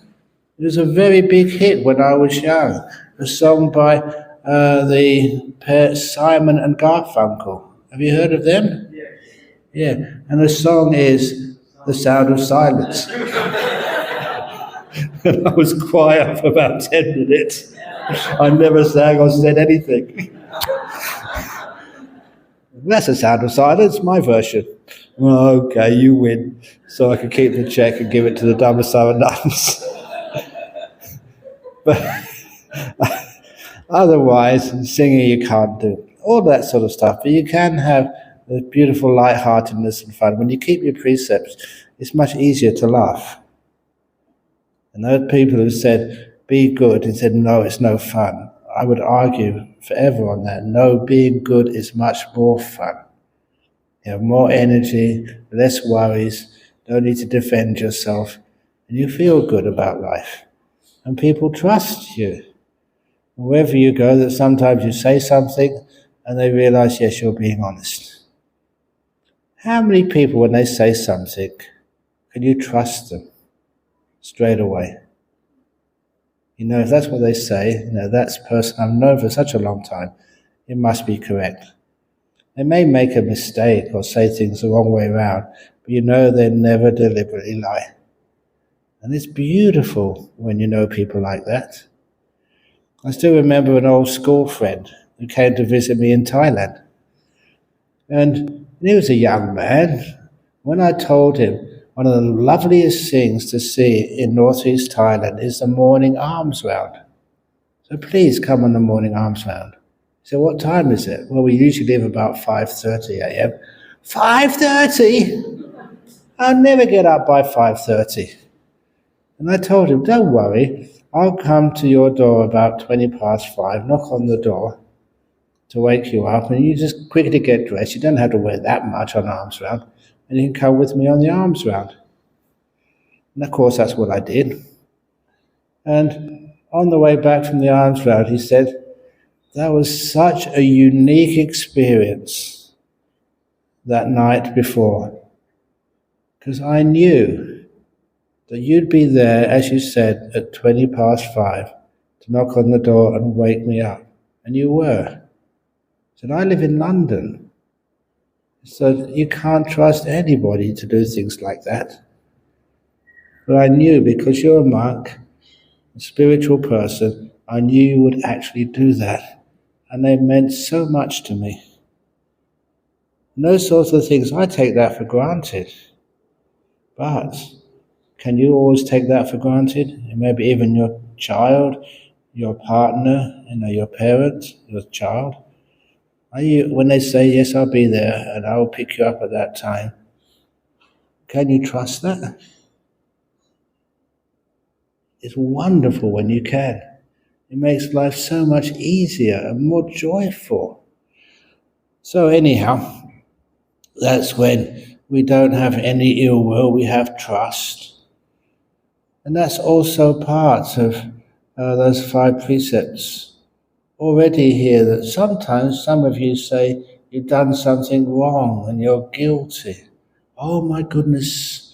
It was a very big hit when I was young. A song by the pair Simon and Garfunkel. Have you heard of them? Yes. Yeah. And the song is The Sound of Silence. And I was quiet for about 10 minutes. I never sang or said anything. That's The Sound of Silence, my version. Well, okay, you win. So I could keep the check and give it to the Dhammasara nuns. But otherwise, singing you can't do. All that sort of stuff. But you can have the beautiful lightheartedness and fun. When you keep your precepts, it's much easier to laugh. And those people who said, be good, and said, no, it's no fun, I would argue forever on that. No, being good is much more fun. You have more energy, less worries, don't need to defend yourself, and you feel good about life. And people trust you. Wherever you go, that sometimes you say something and they realize, yes, you're being honest. How many people, when they say something, can you trust them straight away? If that's what they say, that's person I've known for such a long time, it must be correct. They may make a mistake or say things the wrong way around, but they never deliberately lie. And it's beautiful when you know people like that. I still remember an old school friend who came to visit me in Thailand. And he was a young man. When I told him, one of the loveliest things to see in northeast Thailand is the morning alms round. So please come on the morning alms round. He said, what time is it? Well, we usually leave about 5:30 a.m. 5:30? I'll never get up by 5:30. And I told him, don't worry, I'll come to your door about 5:20, knock on the door to wake you up, and you just quickly get dressed. You don't have to wear that much on alms round, and you can come with me on the alms round. And of course, that's what I did. And on the way back from the alms round, he said, that was such a unique experience that night before, because I knew that you'd be there, as you said, at 5:20 to knock on the door and wake me up. And you were. He said, I live in London, so you can't trust anybody to do things like that. But I knew, because you're a monk, a spiritual person, I knew you would actually do that. And they meant so much to me. And those sorts of things, I take that for granted. But can you always take that for granted? And maybe even your child, your partner, your parent, your child. When they say, yes, I'll be there and I'll pick you up at that time, can you trust that? It's wonderful when you can. It makes life so much easier and more joyful. So anyhow, that's when we don't have any ill will, we have trust. And that's also part of those 5 precepts. Already here that sometimes some of you say you've done something wrong and you're guilty. Oh my goodness,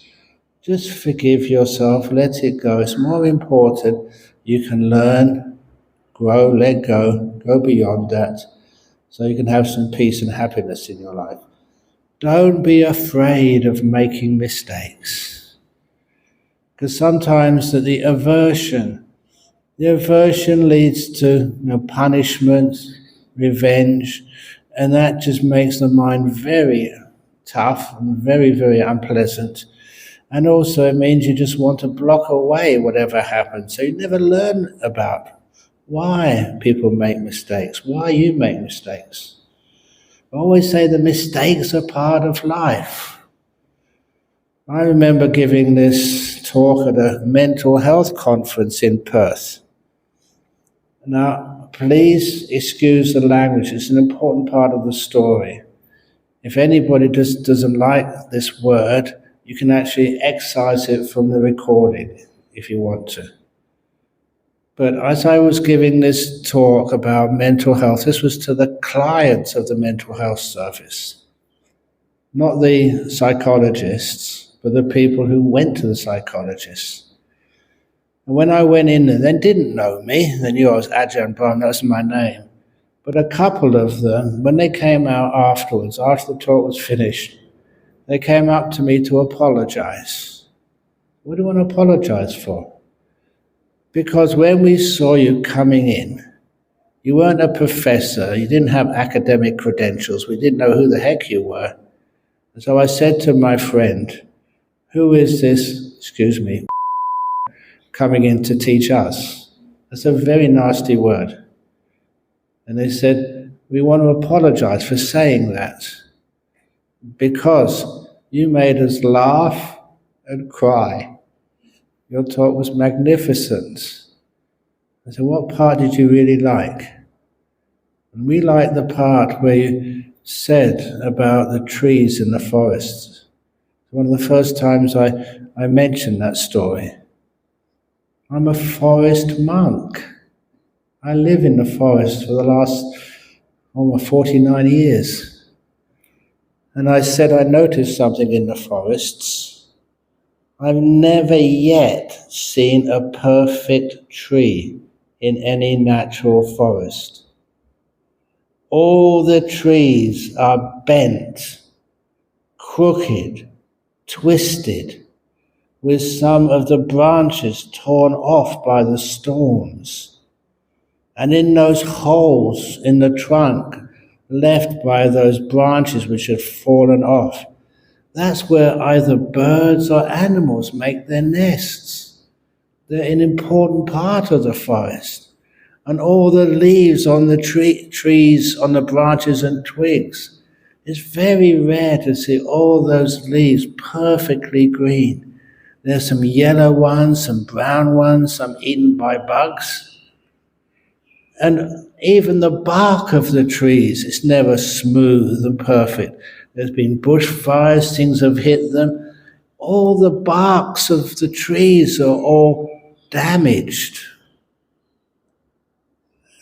Just forgive yourself, let it go. It's more important. You can learn, grow, let go beyond that, so you can have some peace and happiness in your life. Don't be afraid of making mistakes. Because sometimes the aversion leads to punishment, revenge, and that just makes the mind very tough and very, very unpleasant. And also it means you just want to block away whatever happens. So you never learn about why people make mistakes, why you make mistakes. I always say the mistakes are part of life. I remember giving this talk at a mental health conference in Perth. Now, please excuse the language. It's an important part of the story. If anybody just doesn't like this word, you can actually excise it from the recording if you want to. But as I was giving this talk about mental health, this was to the clients of the mental health service, not the psychologists, but the people who went to the psychologists. And when I went in there, they didn't know me. They knew I was Ajahn Brahm, that was my name. But a couple of them, when they came out afterwards, after the talk was finished, they came up to me to apologize. What do you want to apologize for? Because when we saw you coming in, you weren't a professor, you didn't have academic credentials, we didn't know who the heck you were. And so I said to my friend, who is this, coming in to teach us? That's a very nasty word. And they said, we want to apologize for saying that, because you made us laugh and cry. Your talk was magnificent. I said, what part did you really like? And we liked the part where you said about the trees in the forest. One of the first times I mentioned that story. I'm a forest monk. I live in the forest for the last almost 49 years. And I said I noticed something in the forests. I've never yet seen a perfect tree in any natural forest. All the trees are bent, crooked, twisted, with some of the branches torn off by the storms. And in those holes in the trunk left by those branches which had fallen off, that's where either birds or animals make their nests. They're an important part of the forest. And all the leaves on the trees, on the branches and twigs, it's very rare to see all those leaves perfectly green. There's some yellow ones, some brown ones, some eaten by bugs. And even the bark of the trees is never smooth and perfect. There's been bushfires, things have hit them. All the barks of the trees are all damaged.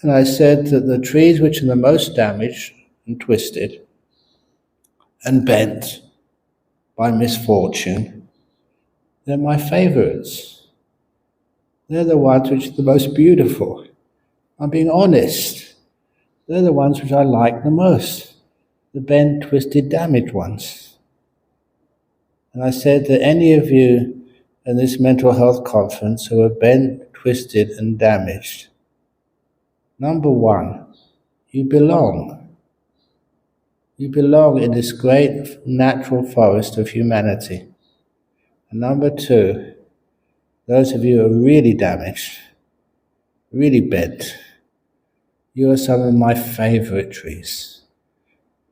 And I said that the trees which are the most damaged and twisted and bent by misfortune, they're my favorites. They're the ones which are the most beautiful. I'm being honest. They're the ones which I like the most. The bent, twisted, damaged ones. And I said that any of you in this mental health conference who are bent, twisted, and damaged, number one, you belong. You belong in this great natural forest of humanity. And number two, those of you who are really damaged, really bent, you are some of my favorite trees.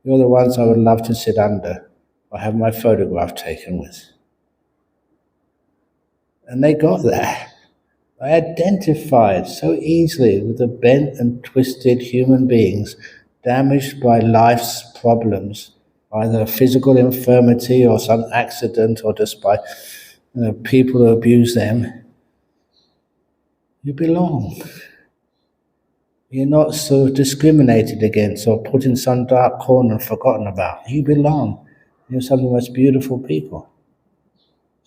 You're the ones I would love to sit under or have my photograph taken with. And they got that. I identified so easily with the bent and twisted human beings damaged by life's problems, either physical infirmity or some accident or just by people who abuse them. You belong. You're not so discriminated against or put in some dark corner and forgotten about. You belong. You're some of the most beautiful people.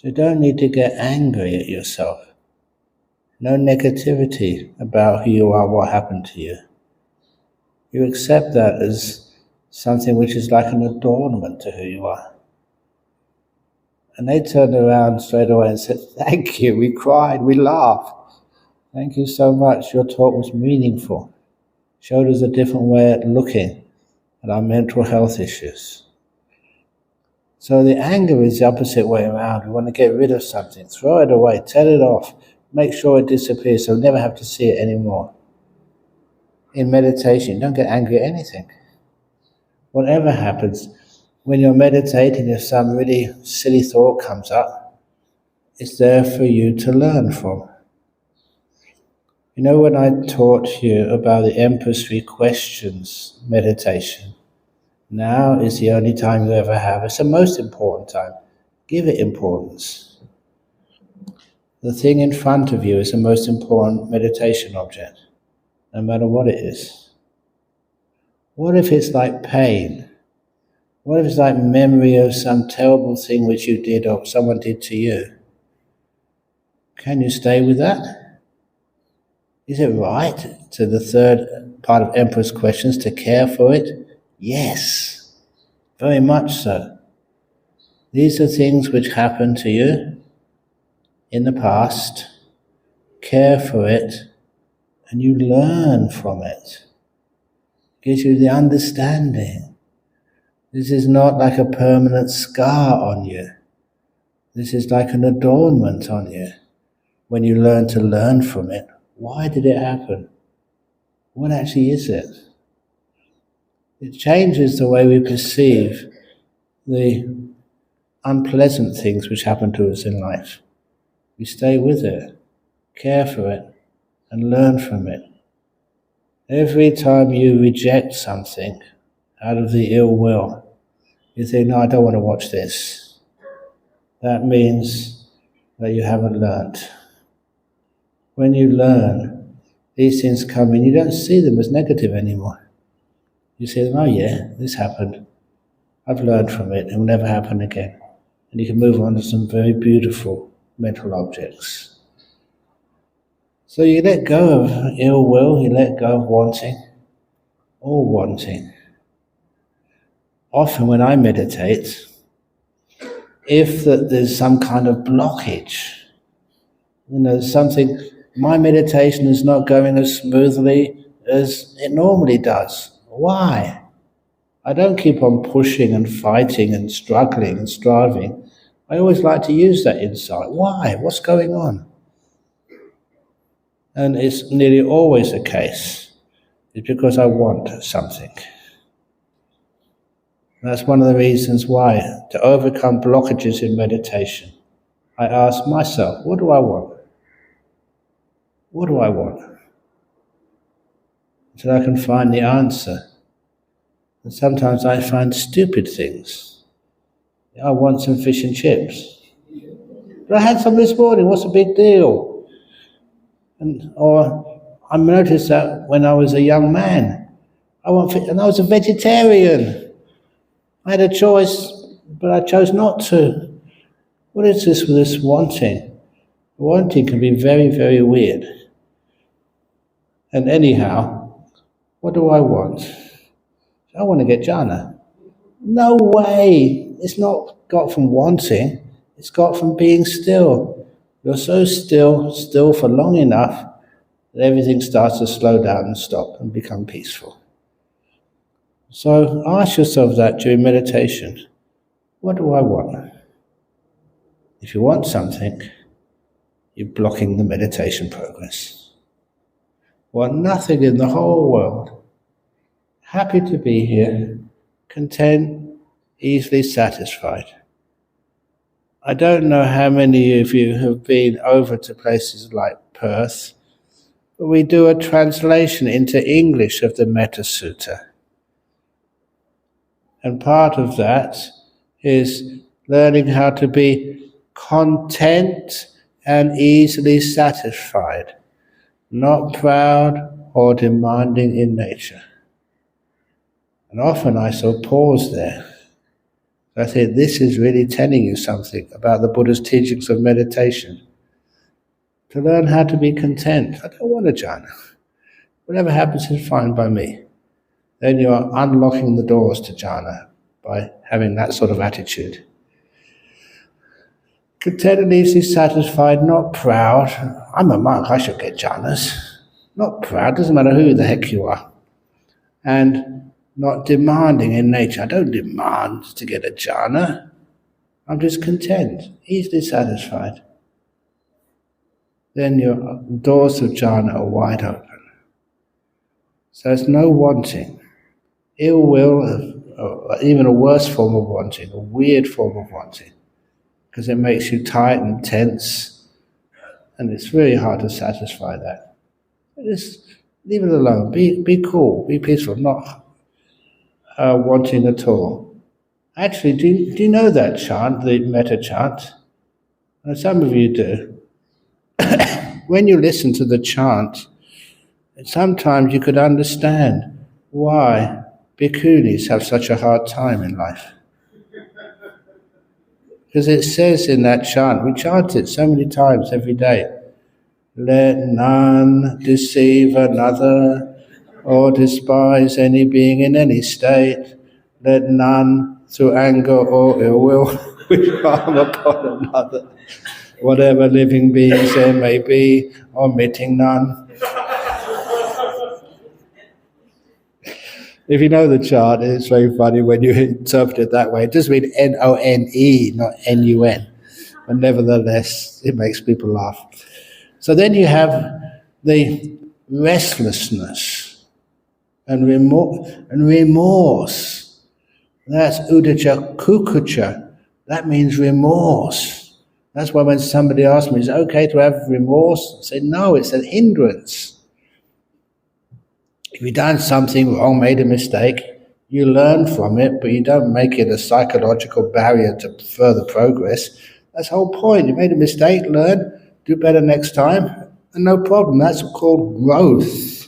So you don't need to get angry at yourself. No negativity about who you are, what happened to you. You accept that as something which is like an adornment to who you are. And they turned around straight away and said, "Thank you, we cried, we laughed. Thank you so much, your talk was meaningful. Showed us a different way at looking at our mental health issues." So the anger is the opposite way around. We want to get rid of something, throw it away, tell it off, make sure it disappears so we never have to see it anymore. In meditation, don't get angry at anything. Whatever happens, when you're meditating, if some really silly thought comes up, it's there for you to learn from. You know, when I taught you about the Empress 3 questions meditation, now is the only time you ever have. It's the most important time. Give it importance. The thing in front of you is the most important meditation object, no matter what it is. What if it's like pain? What if it's like memory of some terrible thing which you did or someone did to you? Can you stay with that? Is it right, to the third part of Emperor's questions, to care for it? Yes, very much so. These are things which happened to you in the past. Care for it, and you learn from it. It gives you the understanding. This is not like a permanent scar on you. This is like an adornment on you. When you learn to learn from it, why did it happen? What actually is it? It changes the way we perceive the unpleasant things which happen to us in life. We stay with it, care for it, and learn from it. Every time you reject something out of the ill will, you think, "No, I don't want to watch this." That means that you haven't learned. When you learn, these things come in, you don't see them as negative anymore. You see them, "Oh yeah, this happened. I've learned from it, it will never happen again." And you can move on to some very beautiful mental objects. So you let go of ill will, you let go of wanting, all wanting. Often when I meditate, if there's some kind of blockage, something, my meditation is not going as smoothly as it normally does. Why? I don't keep on pushing and fighting and struggling and striving. I always like to use that insight. Why? What's going on? And it's nearly always the case. It's because I want something. And that's one of the reasons why, to overcome blockages in meditation, I ask myself, what do I want? What do I want? Until I can find the answer. And sometimes I find stupid things. I want some fish and chips. But I had some this morning, what's the big deal? Or I noticed that when I was a young man, and I was a vegetarian. I had a choice, but I chose not to. What is this with this wanting? Wanting can be very, very weird. And anyhow, what do I want? I want to get jhana. No way! It's not got from wanting, it's got from being still. You're so still for long enough, that everything starts to slow down and stop and become peaceful. So ask yourself that during meditation. What do I want? If you want something, you're blocking the meditation progress. Want nothing in the whole world. Happy to be here, content, easily satisfied. I don't know how many of you have been over to places like Perth, but we do a translation into English of the Metta Sutta. And part of that is learning how to be content and easily satisfied, not proud or demanding in nature. And often I shall pause there So I said, this is really telling you something about the Buddha's teachings of meditation. To learn how to be content. I don't want a jhana. Whatever happens is fine by me. Then you are unlocking the doors to jhana by having that sort of attitude. Content and easily satisfied, not proud. I'm a monk, I should get jhanas. Not proud, doesn't matter who the heck you are. And not demanding in nature. I don't demand to get a jhana. I'm just content, easily satisfied. Then your doors of jhana are wide open. So there's no wanting. Ill will, or even a worse form of wanting, a weird form of wanting, because it makes you tight and tense, and it's very hard to satisfy that. Just leave it alone. Be cool, be peaceful, not wanting at all. Actually, do you know that chant, the metta chant? And some of you do. When you listen to the chant, sometimes you could understand why bhikkhunis have such a hard time in life. Because it says in that chant, we chant it so many times every day, let none deceive another or despise any being in any state. Let none through anger or ill will wish harm upon another, whatever living beings there may be, omitting none. If you know the chant, it's very funny when you interpret it that way. It does mean N-O-N-E, not N-U-N. But nevertheless, it makes people laugh. So then you have the restlessness and remorse. That's uddhacca kukucca. That means remorse. That's why when somebody asks me, is it okay to have remorse? I say, no, it's a hindrance. If you've done something wrong, made a mistake, you learn from it, but you don't make it a psychological barrier to further progress. That's the whole point. You made a mistake, learn, do better next time, and no problem. That's called growth.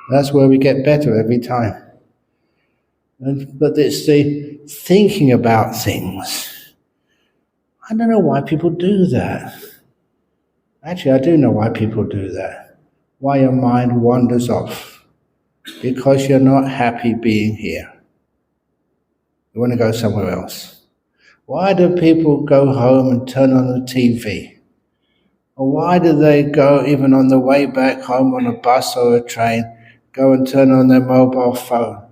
That's where we get better every time. But it's the thinking about things. I don't know why people do that. Actually, I do know why people do that. Why your mind wanders off. Because you're not happy being here. You want to go somewhere else. Why do people go home and turn on the TV? Or why do they go, even on the way back home on a bus or a train, go and turn on their mobile phone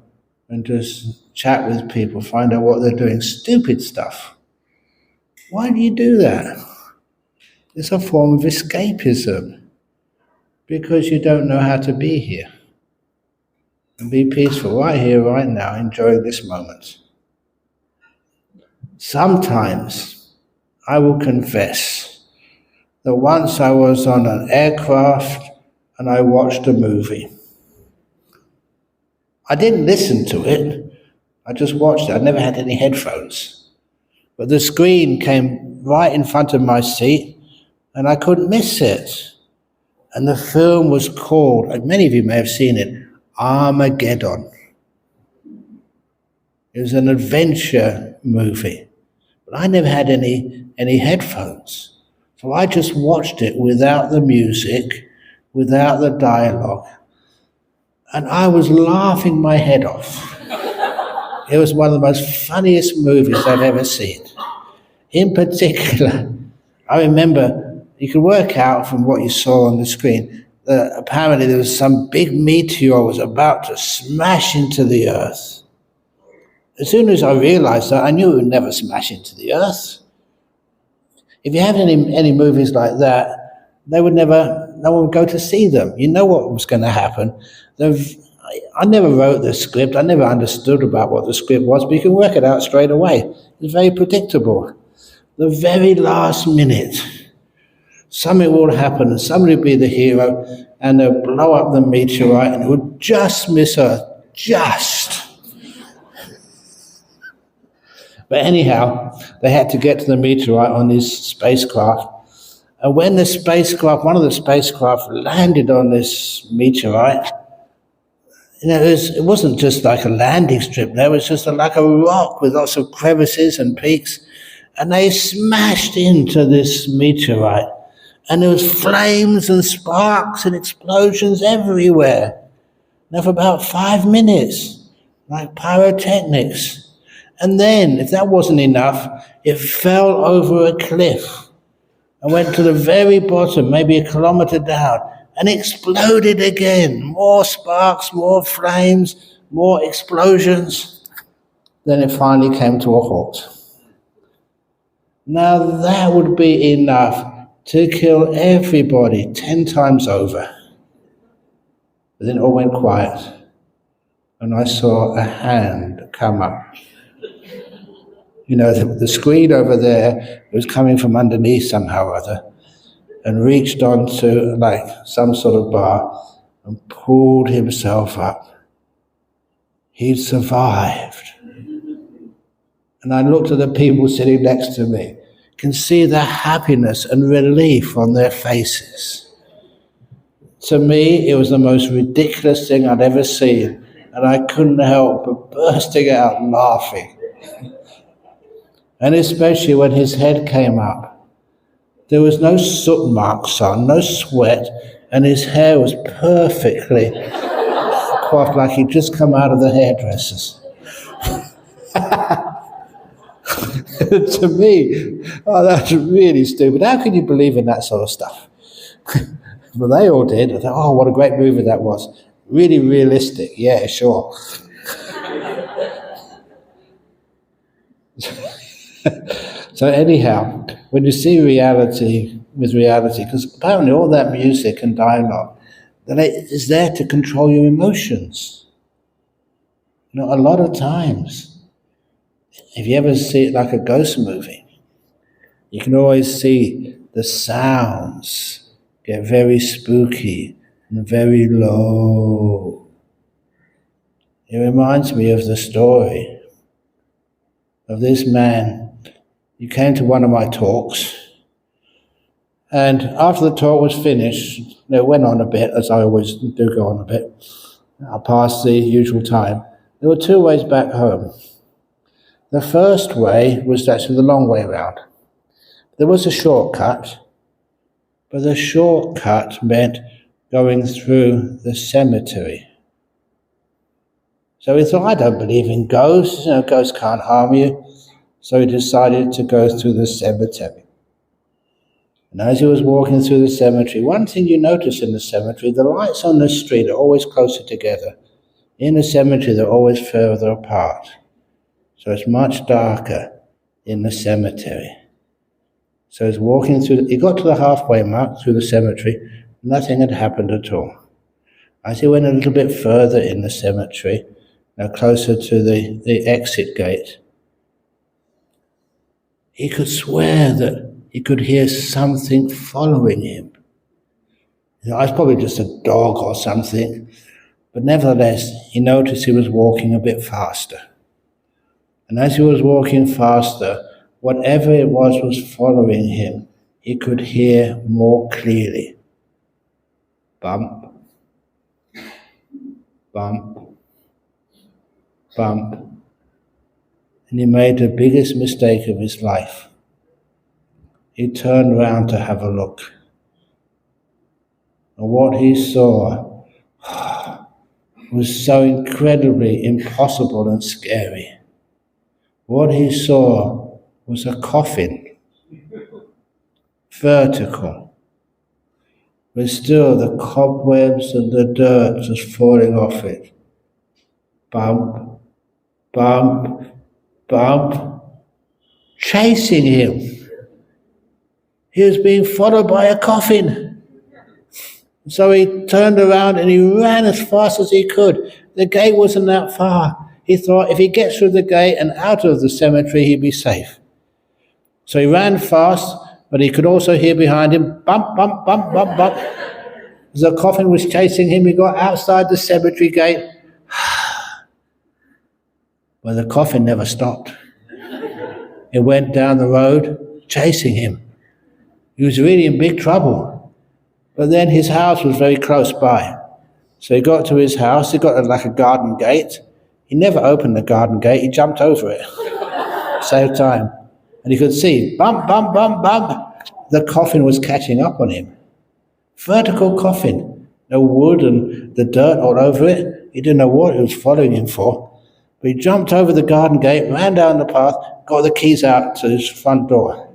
and just chat with people, find out what they're doing? Stupid stuff. Why do you do that? It's a form of escapism. Because you don't know how to be here. And be peaceful right here, right now, enjoying this moment. Sometimes I will confess that once I was on an aircraft and I watched a movie. I didn't listen to it, I just watched it. I never had any headphones. But the screen came right in front of my seat and I couldn't miss it. And the film was called, and many of you may have seen it, Armageddon. It was an adventure movie. But I never had any headphones. So I just watched it without the music, without the dialogue. And I was laughing my head off. It was one of the most funniest movies I've ever seen. In particular, I remember you could work out from what you saw on the screen that apparently there was some big meteor was about to smash into the earth. As soon as I realized that, I knew it would never smash into the earth. If you have any movies like that, no one would go to see them. You know what was going to happen. I never wrote the script. I never understood about what the script was, but you can work it out straight away. It's very predictable. The very last minute, something will happen and somebody will be the hero and they'll blow up the meteorite and it will just miss Earth. Just. But anyhow, they had to get to the meteorite on this spacecraft. And when one of the spacecraft landed on this meteorite, It wasn't just like a landing strip there, it was just like a rock with lots of crevices and peaks. And they smashed into this meteorite. And there was flames and sparks and explosions everywhere. Now for about 5 minutes, like pyrotechnics. And then, if that wasn't enough, it fell over a cliff and went to the very bottom, maybe a kilometer down, and exploded again. More sparks, more flames, more explosions. Then it finally came to a halt. Now that would be enough to kill everybody 10 times over. But then it all went quiet, and I saw a hand come up. The screen over there was coming from underneath somehow or other, and reached onto like some sort of bar and pulled himself up. He'd survived. And I looked at the people sitting next to me, can see the happiness and relief on their faces. To me, it was the most ridiculous thing I'd ever seen, and I couldn't help but bursting out laughing. And especially when his head came up. There was no soot marks on, no sweat, and his hair was perfectly coiffed like he'd just come out of the hairdressers. To me, that's really stupid. How can you believe in that sort of stuff? Well, they all did. I thought, what a great movie that was. Really realistic. Yeah, sure. So anyhow, when you see reality with reality, because apparently all that music and dialogue, then it is there to control your emotions. A lot of times, if you ever see it like a ghost movie, you can always see the sounds get very spooky and very low. It reminds me of the story of this man. He came to one of my talks, and after the talk was finished, it went on a bit, as I always do go on a bit, past the usual time. There were 2 ways back home. The first way was actually the long way around. There was a shortcut, but the shortcut meant going through the cemetery. So he thought, I don't believe in ghosts, ghosts can't harm you. So he decided to go through the cemetery. And as he was walking through the cemetery, one thing you notice in the cemetery, the lights on the street are always closer together. In the cemetery, they're always further apart. So it's much darker in the cemetery. So he's walking through, he got to the halfway mark through the cemetery, nothing had happened at all. As he went a little bit further in the cemetery, closer to the exit gate, he could swear that he could hear something following him. It's probably just a dog or something, but nevertheless, he noticed he was walking a bit faster. And as he was walking faster, whatever it was following him, he could hear more clearly. Bump, bump, bump. And he made the biggest mistake of his life. He turned round to have a look. And what he saw was so incredibly impossible and scary. What he saw was a coffin, vertical, but still the cobwebs and the dirt was falling off it. Bump, bump, bump, chasing him. He was being followed by a coffin. So he turned around and he ran as fast as he could. The gate wasn't that far. He thought if he gets through the gate and out of the cemetery, he'd be safe. So he ran fast, but he could also hear behind him, bump, bump, bump, bump, bump. As the coffin was chasing him, he got outside the cemetery gate. But the coffin never stopped. It went down the road, chasing him. He was really in big trouble. But then his house was very close by. So he got to his house, he got like a garden gate. He never opened the garden gate, he jumped over it. Saved time. And he could see, bump, bump, bump, bump. The coffin was catching up on him. Vertical coffin. No wood and the dirt all over it. He didn't know what it was following him for. But he jumped over the garden gate, ran down the path, got the keys out to his front door.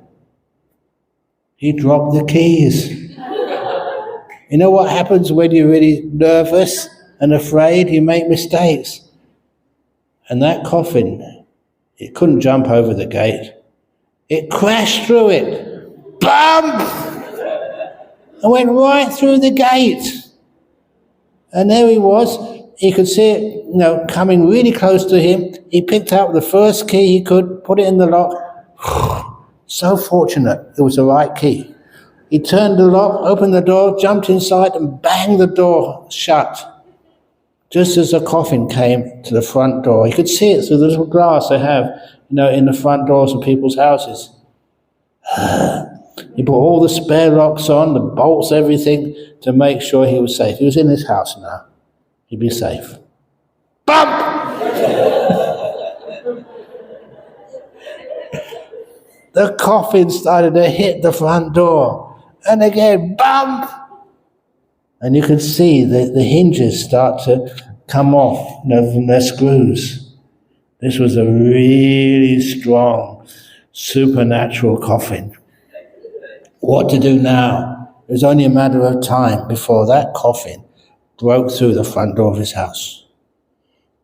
He dropped the keys. You know what happens when you're really nervous and afraid? You make mistakes. And that coffin, it couldn't jump over the gate. It crashed through it. Bump! And went right through the gate. And there he was. He could see it, coming really close to him. He picked up the first key he could, put it in the lock. So fortunate, it was the right key. He turned the lock, opened the door, jumped inside and banged the door shut. Just as the coffin came to the front door, he could see it through the little glass they have, in the front doors of people's houses. He put all the spare locks on, the bolts, everything, to make sure he was safe. He was in his house now. He'd be safe. Bump! The coffin started to hit the front door. And again, bump! And you could see the hinges start to come off from their screws. This was a really strong, supernatural coffin. What to do now? It was only a matter of time before that coffin broke through the front door of his house.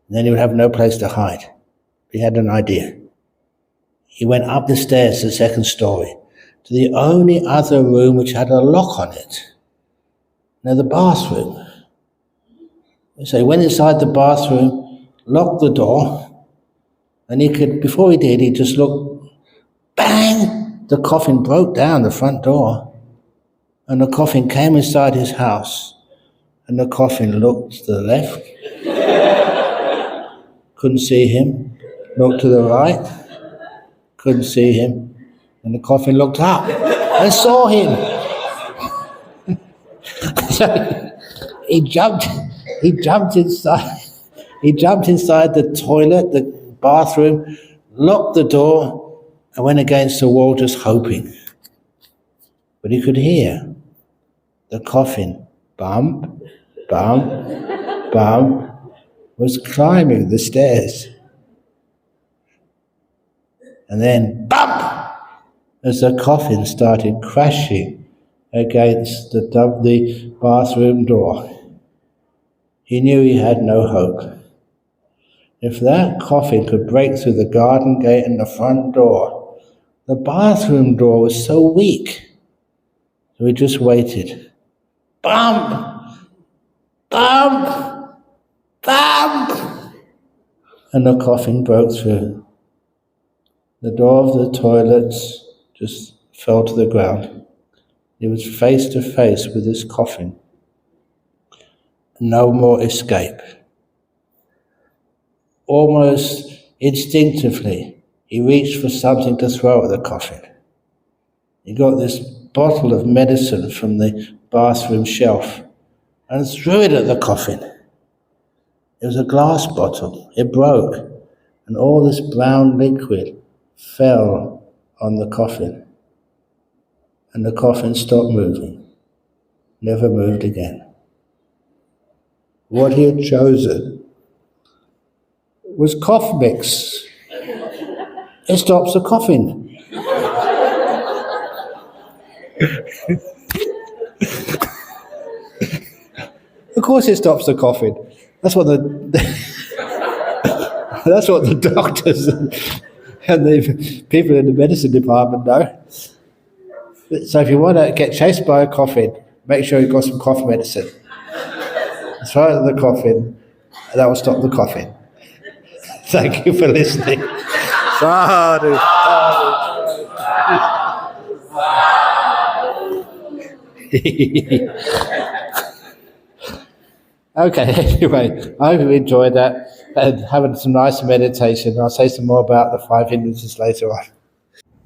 And then he would have no place to hide. He had an idea. He went up the stairs to the second story, to the only other room which had a lock on it. Now, the bathroom. So he went inside the bathroom, locked the door, and before he did, he just looked, bang! The coffin broke down the front door, and the coffin came inside his house, and the coffin looked to the left, couldn't see him, looked to the right, couldn't see him, and the coffin looked up and saw him. So he jumped inside the toilet, the bathroom, locked the door, and went against the wall just hoping. But he could hear the coffin bump, bump, bump, was climbing the stairs. And then bump, as the coffin started crashing against the bathroom door. He knew he had no hope. If that coffin could break through the garden gate and the front door, the bathroom door was so weak. So he just waited. Bump! Bump! Bump! And the coffin broke through. The door of the toilets just fell to the ground. He was face to face with his coffin. No more escape. Almost instinctively, he reached for something to throw at the coffin. He got this bottle of medicine from the bathroom shelf and threw it at the coffin. It was a glass bottle. It broke, and all this brown liquid fell on the coffin. And the coffin stopped moving, never moved again. What he had chosen was cough mix. It stops the coughing. Of course it stops the coughing. That's what the doctors and the people in the medicine department know. So if you want to get chased by a coffin, make sure you've got some cough medicine. Throw it at the coffin, and that will stop the coughing. Thank you for listening. Sadhu. Okay, anyway, I hope you enjoyed that and having some nice meditation. I'll say some more about the 5 hindrances later on.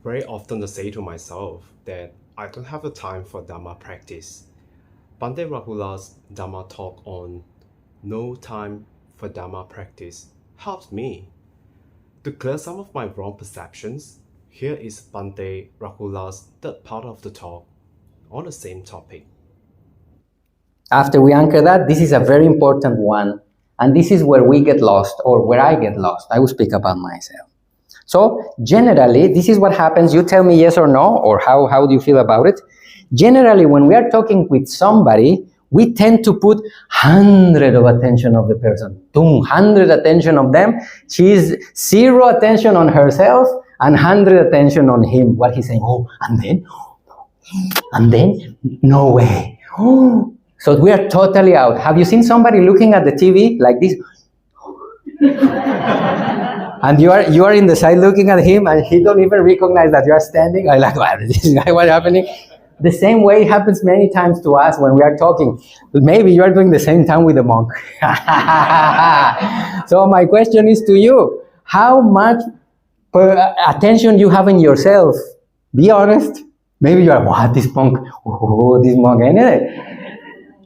Very often I say to myself that I don't have the time for Dharma practice. Bhante Rahula's Dharma talk on no time for Dharma practice helps me to clear some of my wrong perceptions. Here is Bante Rakula's third part of the talk on the same topic. After we anchor that, this is a very important one. And this is where we get lost, or where I get lost. I will speak about myself. So generally, this is what happens. You tell me yes or no, or how do you feel about it? Generally, when we are talking with somebody, we tend to put 100 of attention of the person. 100 attention of them. She's 0 attention on herself and 100 attention on him. What he's saying, oh, and then, no way. Oh. So we are totally out. Have you seen somebody looking at the TV like this? And you are in the side looking at him, and he don't even recognize that you are standing. I like, what is this guy? What's happening? The same way happens many times to us when we are talking. Maybe you are doing the same time with the monk. So my question is to you: how much attention you have in yourself? Be honest. Maybe you are, what, this monk? Oh, this monk, ain't it?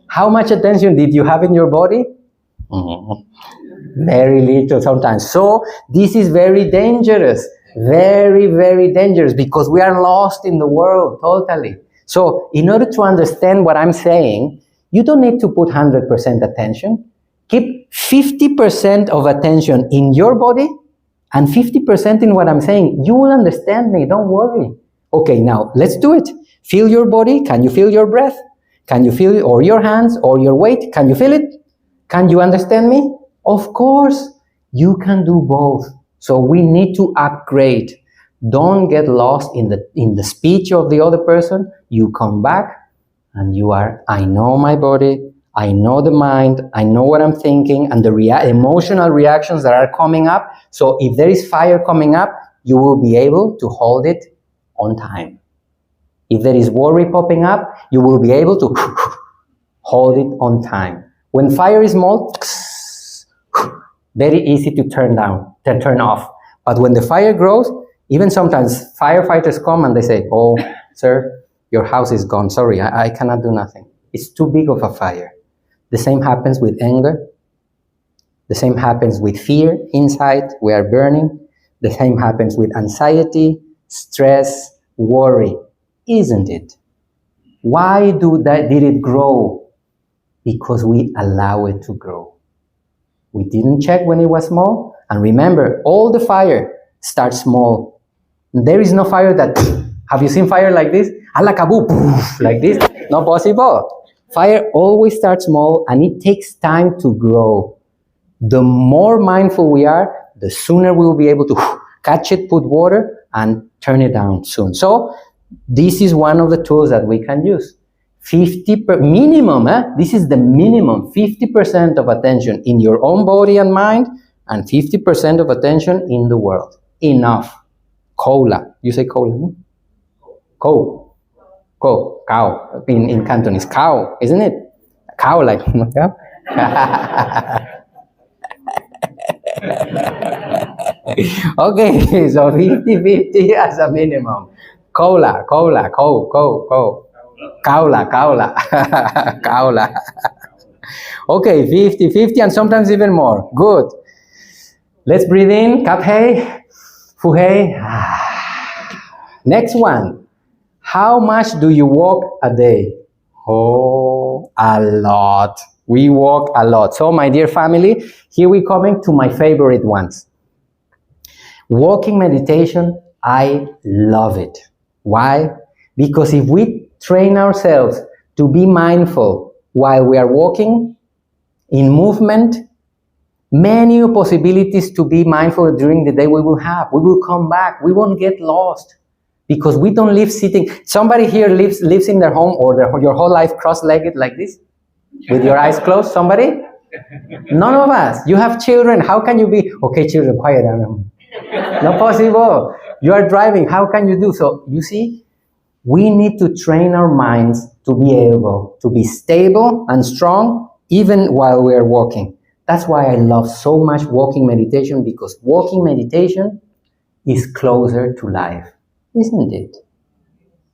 How much attention did you have in your body? Very little sometimes. So this is very dangerous. Very, very dangerous, because we are lost in the world totally. So in order to understand what I'm saying, you don't need to put 100% attention. Keep 50% of attention in your body and 50% in what I'm saying. You will understand me, don't worry. Okay, now let's do it. Feel your body. Can you feel your breath? Can you feel it? Or your hands or your weight? Can you feel it? Can you understand me? Of course, you can do both. So we need to upgrade. Don't get lost in the speech of the other person. You come back and you are, I know my body, I know the mind, I know what I'm thinking, and the emotional reactions that are coming up. So if there is fire coming up, you will be able to hold it on time. If there is worry popping up, you will be able to hold it on time. When fire is small, very easy to turn off. But when the fire grows, even sometimes firefighters come and they say, oh, sir, your house is gone. Sorry, I cannot do nothing. It's too big of a fire. The same happens with anger. The same happens with fear. Inside, we are burning. The same happens with anxiety, stress, worry. Isn't it? Why did it grow? Because we allow it to grow. We didn't check when it was small. And remember, all the fire starts small. There is no fire that, have you seen fire like this? Alakabu, like this? Not possible. Fire always starts small and it takes time to grow. The more mindful we are, the sooner we will be able to catch it, put water, and turn it down soon. So this is one of the tools that we can use. 50 minimum, this is the minimum, 50% of attention in your own body and mind, and 50% of attention in the world. Enough. Cola. You say cola, no? Cow. Cow. In Cantonese, cow, isn't it? Cow, like, okay, so 50-50 as a minimum. Cola, cow. Kaula. Kaula. Okay, 50-50 and sometimes even more. Good. Let's breathe in. Kaphei. Fuhei. Next one. How much do you walk a day? Oh, a lot. We walk a lot. So my dear family, here we coming to my favorite ones. Walking meditation, I love it. Why? Because if we train ourselves to be mindful while we are walking, in movement, many possibilities to be mindful during the day we will have. We will come back. We won't get lost because we don't live sitting. Somebody here lives in their home or your whole life cross-legged like this with your eyes closed. Somebody? None of us. You have children. How can you be, okay, children, quiet down. Not possible. You are driving. How can you do so? You see, we need to train our minds to be able to be stable and strong even while we are walking. That's why I love so much walking meditation, because walking meditation is closer to life, isn't it?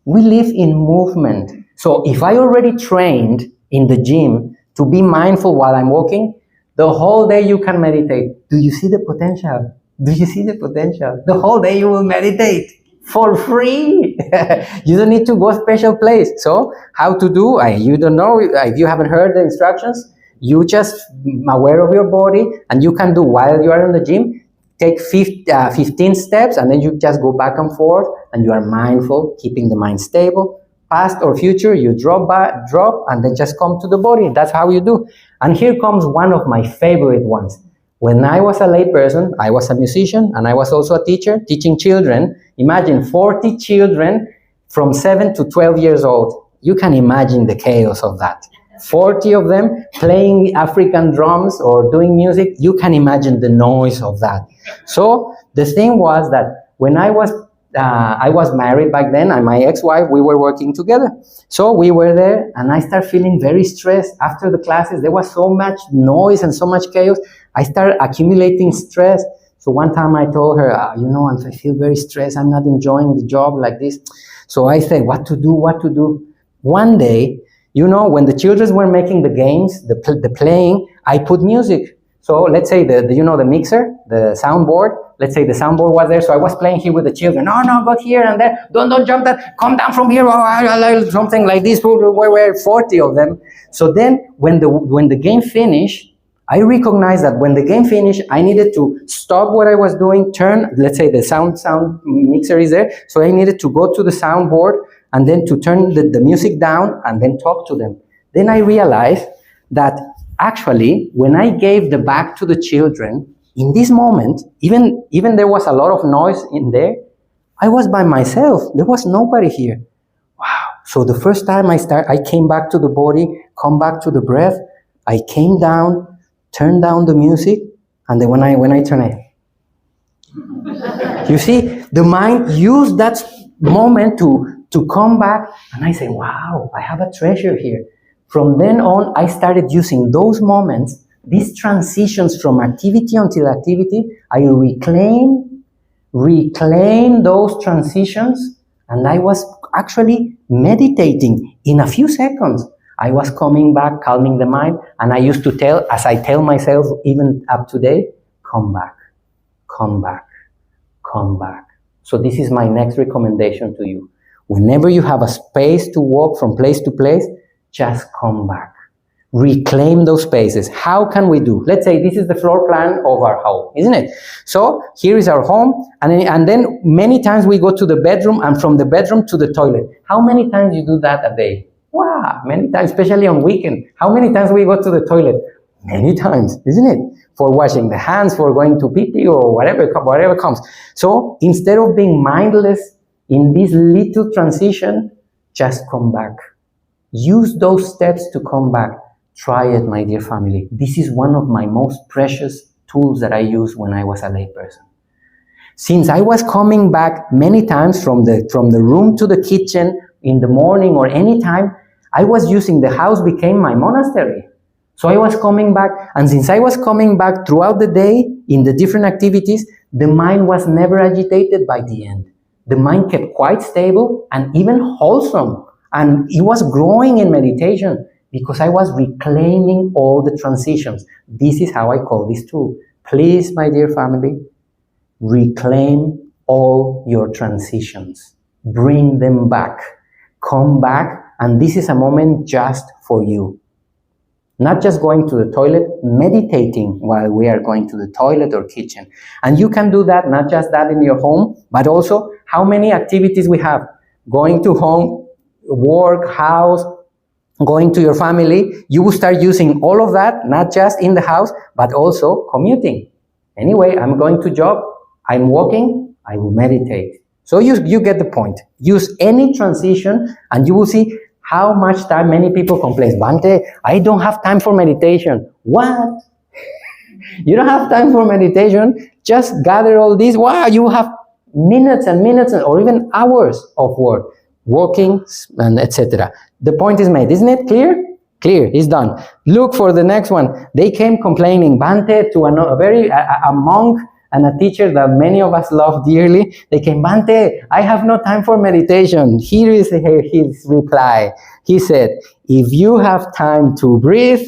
We live in movement. So if I already trained in the gym to be mindful while I'm walking, The whole day you can meditate. Do you see the potential? Do you see the potential? The whole day you will meditate for free. You don't need to go a special place. So how to do? You don't know. If you haven't heard the instructions, you just aware of your body, and you can do while you are in the gym. Take 15 steps, and then you just go back and forth, and you are mindful, keeping the mind stable. Past or future, you drop, and then just come to the body. That's how you do. And here comes one of my favorite ones. When I was a layperson, I was a musician, and I was also a teacher, teaching children. Imagine 40 children from 7 to 12 years old. You can imagine the chaos of that. 40 of them playing African drums or doing music. You can imagine the noise of that. So the thing was that when I was married back then, and my ex-wife, we were working together. So we were there, and I started feeling very stressed after the classes. There was so much noise and so much chaos. I started accumulating stress. So one time I told her, I feel very stressed. I'm not enjoying the job like this. So I said, what to do? One day, when the children were making the games, the playing, I put music. So let's say the mixer, the soundboard, let's say the soundboard was there. So I was playing here with the children. No, go here and there. Don't jump that. Come down from here. Something like this. We were 40 of them. So then when the game finished, I recognized that when the game finished, I needed to stop what I was doing, turn, let's say the sound mixer is there. So I needed to go to the soundboard and then to turn the music down and then talk to them. Then I realized that actually, when I gave the bag to the children, in this moment, even there was a lot of noise in there, I was by myself. There was nobody here. Wow. So the first time I came back to the body, come back to the breath, I came down, turned down the music, and then when I turn it, you see, the mind used that moment to come back, and I say, wow, I have a treasure here. From then on, I started using those moments, these transitions from activity until activity. I reclaim those transitions, and I was actually meditating in a few seconds. I was coming back, calming the mind, and I used to as I tell myself even up to date, come back, come back, come back. So this is my next recommendation to you. Whenever you have a space to walk from place to place, just come back. Reclaim those spaces. How can we do? Let's say this is the floor plan of our home, isn't it? So here is our home, and then many times we go to the bedroom, and from the bedroom to the toilet. How many times you do that a day? Wow, many times, especially on weekend. How many times we go to the toilet? Many times, isn't it? For washing the hands, for going to pee or whatever comes. So instead of being mindless in this little transition, just come back. Use those steps to come back. Try it, my dear family. This is one of my most precious tools that I used when I was a layperson. Since I was coming back many times from the room to the kitchen in the morning or any time, I was using the house became my monastery. So I was coming back, and since I was coming back throughout the day in the different activities, the mind was never agitated by the end. The mind kept quite stable and even wholesome, and it was growing in meditation because I was reclaiming all the transitions. This is how I call this tool. Please, my dear family, reclaim all your transitions. Bring them back. Come back, and this is a moment just for you. Not just going to the toilet, meditating while we are going to the toilet or kitchen. And you can do that, not just that in your home, but also how many activities we have. Going to home, work, house, going to your family. You will start using all of that, not just in the house, but also commuting. Anyway, I'm going to job, I'm walking, I will meditate. So you get the point. Use any transition, and you will see how much time. Many people complain, Bante, I don't have time for meditation. What? You don't have time for meditation? Just gather all this. Wow, you have minutes and minutes or even hours of work, walking and etc. The point is made, isn't it? Clear? Clear, it's done. Look for the next one. They came complaining, Bante, to a monk and a teacher that many of us love dearly. They came, Bante, I have no time for meditation. Here is his reply. He said, if you have time to breathe,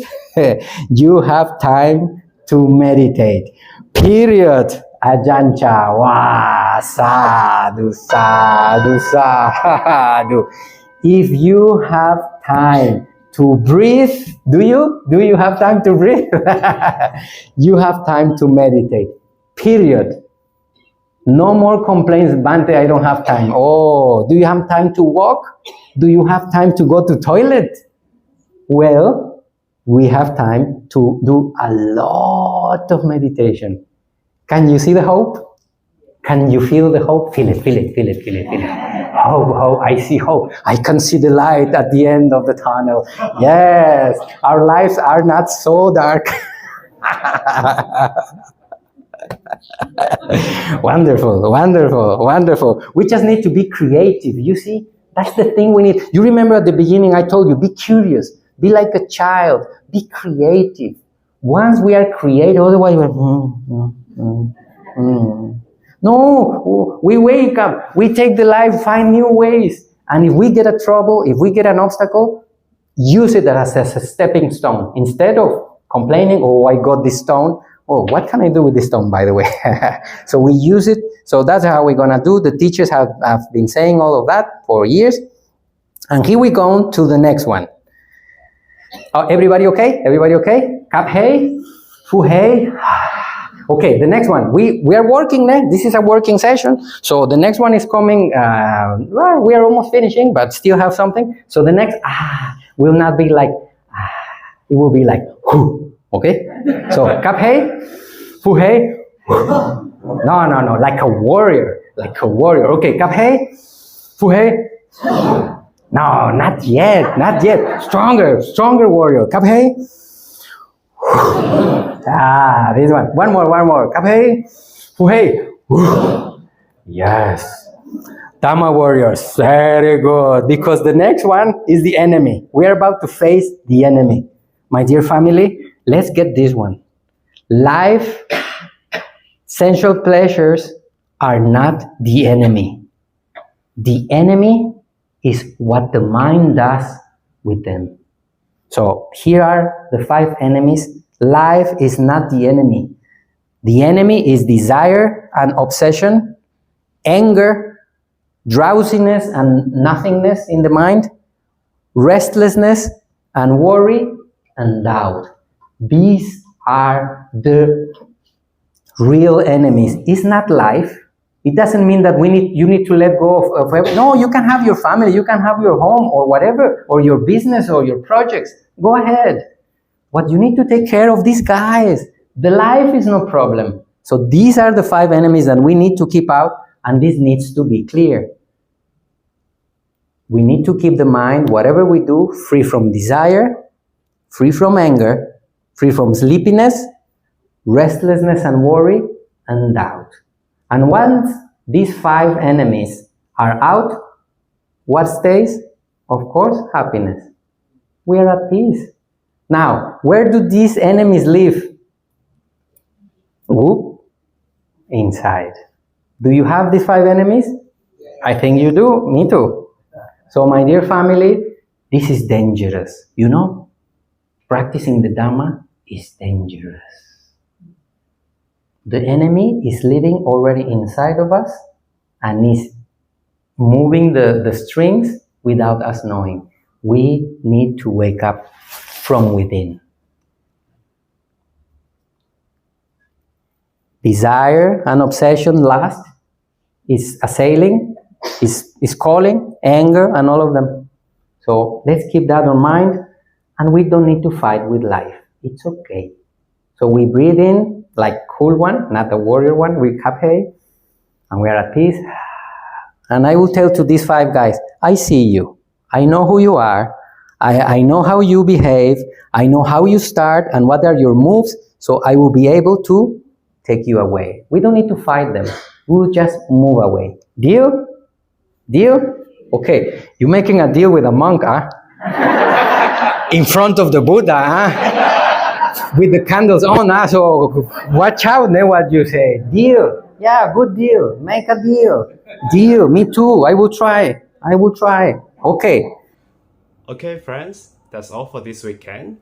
you have time to meditate. Period. Ajancha. Wow. Sadhu, sadhu, sadhu. If you have time to breathe, do you? Do you have time to breathe? You have time to meditate. Period. No more complaints, Bante, I don't have time. Oh, do you have time to walk? Do you have time to go to toilet? Well, we have time to do a lot of meditation. Can you see the hope? Can you feel the hope? Feel it, feel it, feel it, feel it, feel it. Hope, hope, I see hope. I can see the light at the end of the tunnel. Yes, our lives are not so dark. Wonderful, wonderful, wonderful. We just need to be creative. You see, that's the thing we need. You remember at the beginning I told you, be curious, be like a child, be creative. Once we are creative, otherwise we're No, we wake up, we take the life, find new ways. And if we get a trouble, if we get an obstacle, use it as a stepping stone. Instead of complaining, oh, I got this stone. Oh, what can I do with this stone, by the way? So we use it. So that's how we're going to do. The teachers have been saying all of that for years. And here we go to the next one. Everybody okay? Everybody okay? Kap hey? Fu hey? Okay, the next one. We are working now. This is a working session. So the next one is coming. Well, we are almost finishing, but still have something. So the next will not be like it will be like whoo. Okay. So kap hey, fu hey. No, like a warrior, like a warrior. Okay, kap hey, fu hey. No, not yet, not yet. Stronger warrior. Kap hey. This one. One more. Kap hey, fu hey. Yes. Dhamma warriors. Very good. Because the next one is the enemy. We are about to face the enemy. My dear family, let's get this one. Life, sensual pleasures are not the enemy. The enemy is what the mind does with them. So here are the 5 enemies. Life is not the enemy. The enemy is desire and obsession, anger, drowsiness and nothingness in the mind, restlessness and worry and doubt. These are the real enemies. It's not life. It doesn't mean that you need to let go of no, you can have your family, you can have your home or whatever, or your business or your projects. Go ahead. But you need to take care of these guys. The life is no problem. So these are the 5 enemies that we need to keep out, and this needs to be clear. We need to keep the mind, whatever we do, free from desire, free from anger, free from sleepiness, restlessness and worry, and doubt. And once these 5 enemies are out, what stays? Of course, happiness. We are at peace. Now, where do these enemies live? Whoop. Inside. Do you have these 5 enemies? I think you do. Me too. So, my dear family, this is dangerous. You know, practicing the Dhamma is dangerous. The enemy is living already inside of us and is moving the strings without us knowing. We need to wake up from within. Desire and obsession, lust, is assailing, is calling, anger, and all of them. So let's keep that in mind, and we don't need to fight with life. It's okay. So we breathe in like cool one, not the warrior one. We kap hey, and we are at peace. And I will tell to these 5 guys, I see you. I know who you are. I know how you behave. I know how you start and what are your moves. So I will be able to take you away. We don't need to fight them. We will just move away. Deal? Deal? Okay. You're making a deal with a monk, huh? In front of the Buddha, huh? With the candles on, huh? So watch out, then what you say. Deal. Yeah, good deal. Make a deal. Deal. Me too. I will try. Okay. Okay, friends, that's all for this weekend.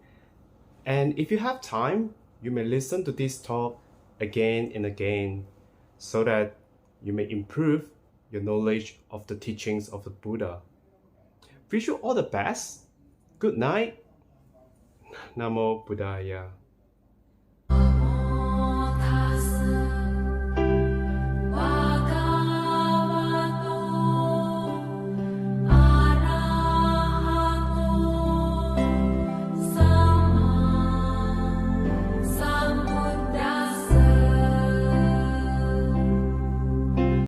And if you have time, you may listen to this talk again and again so that you may improve your knowledge of the teachings of the Buddha. Wish you all the best. Good night. Namo Buddhaya.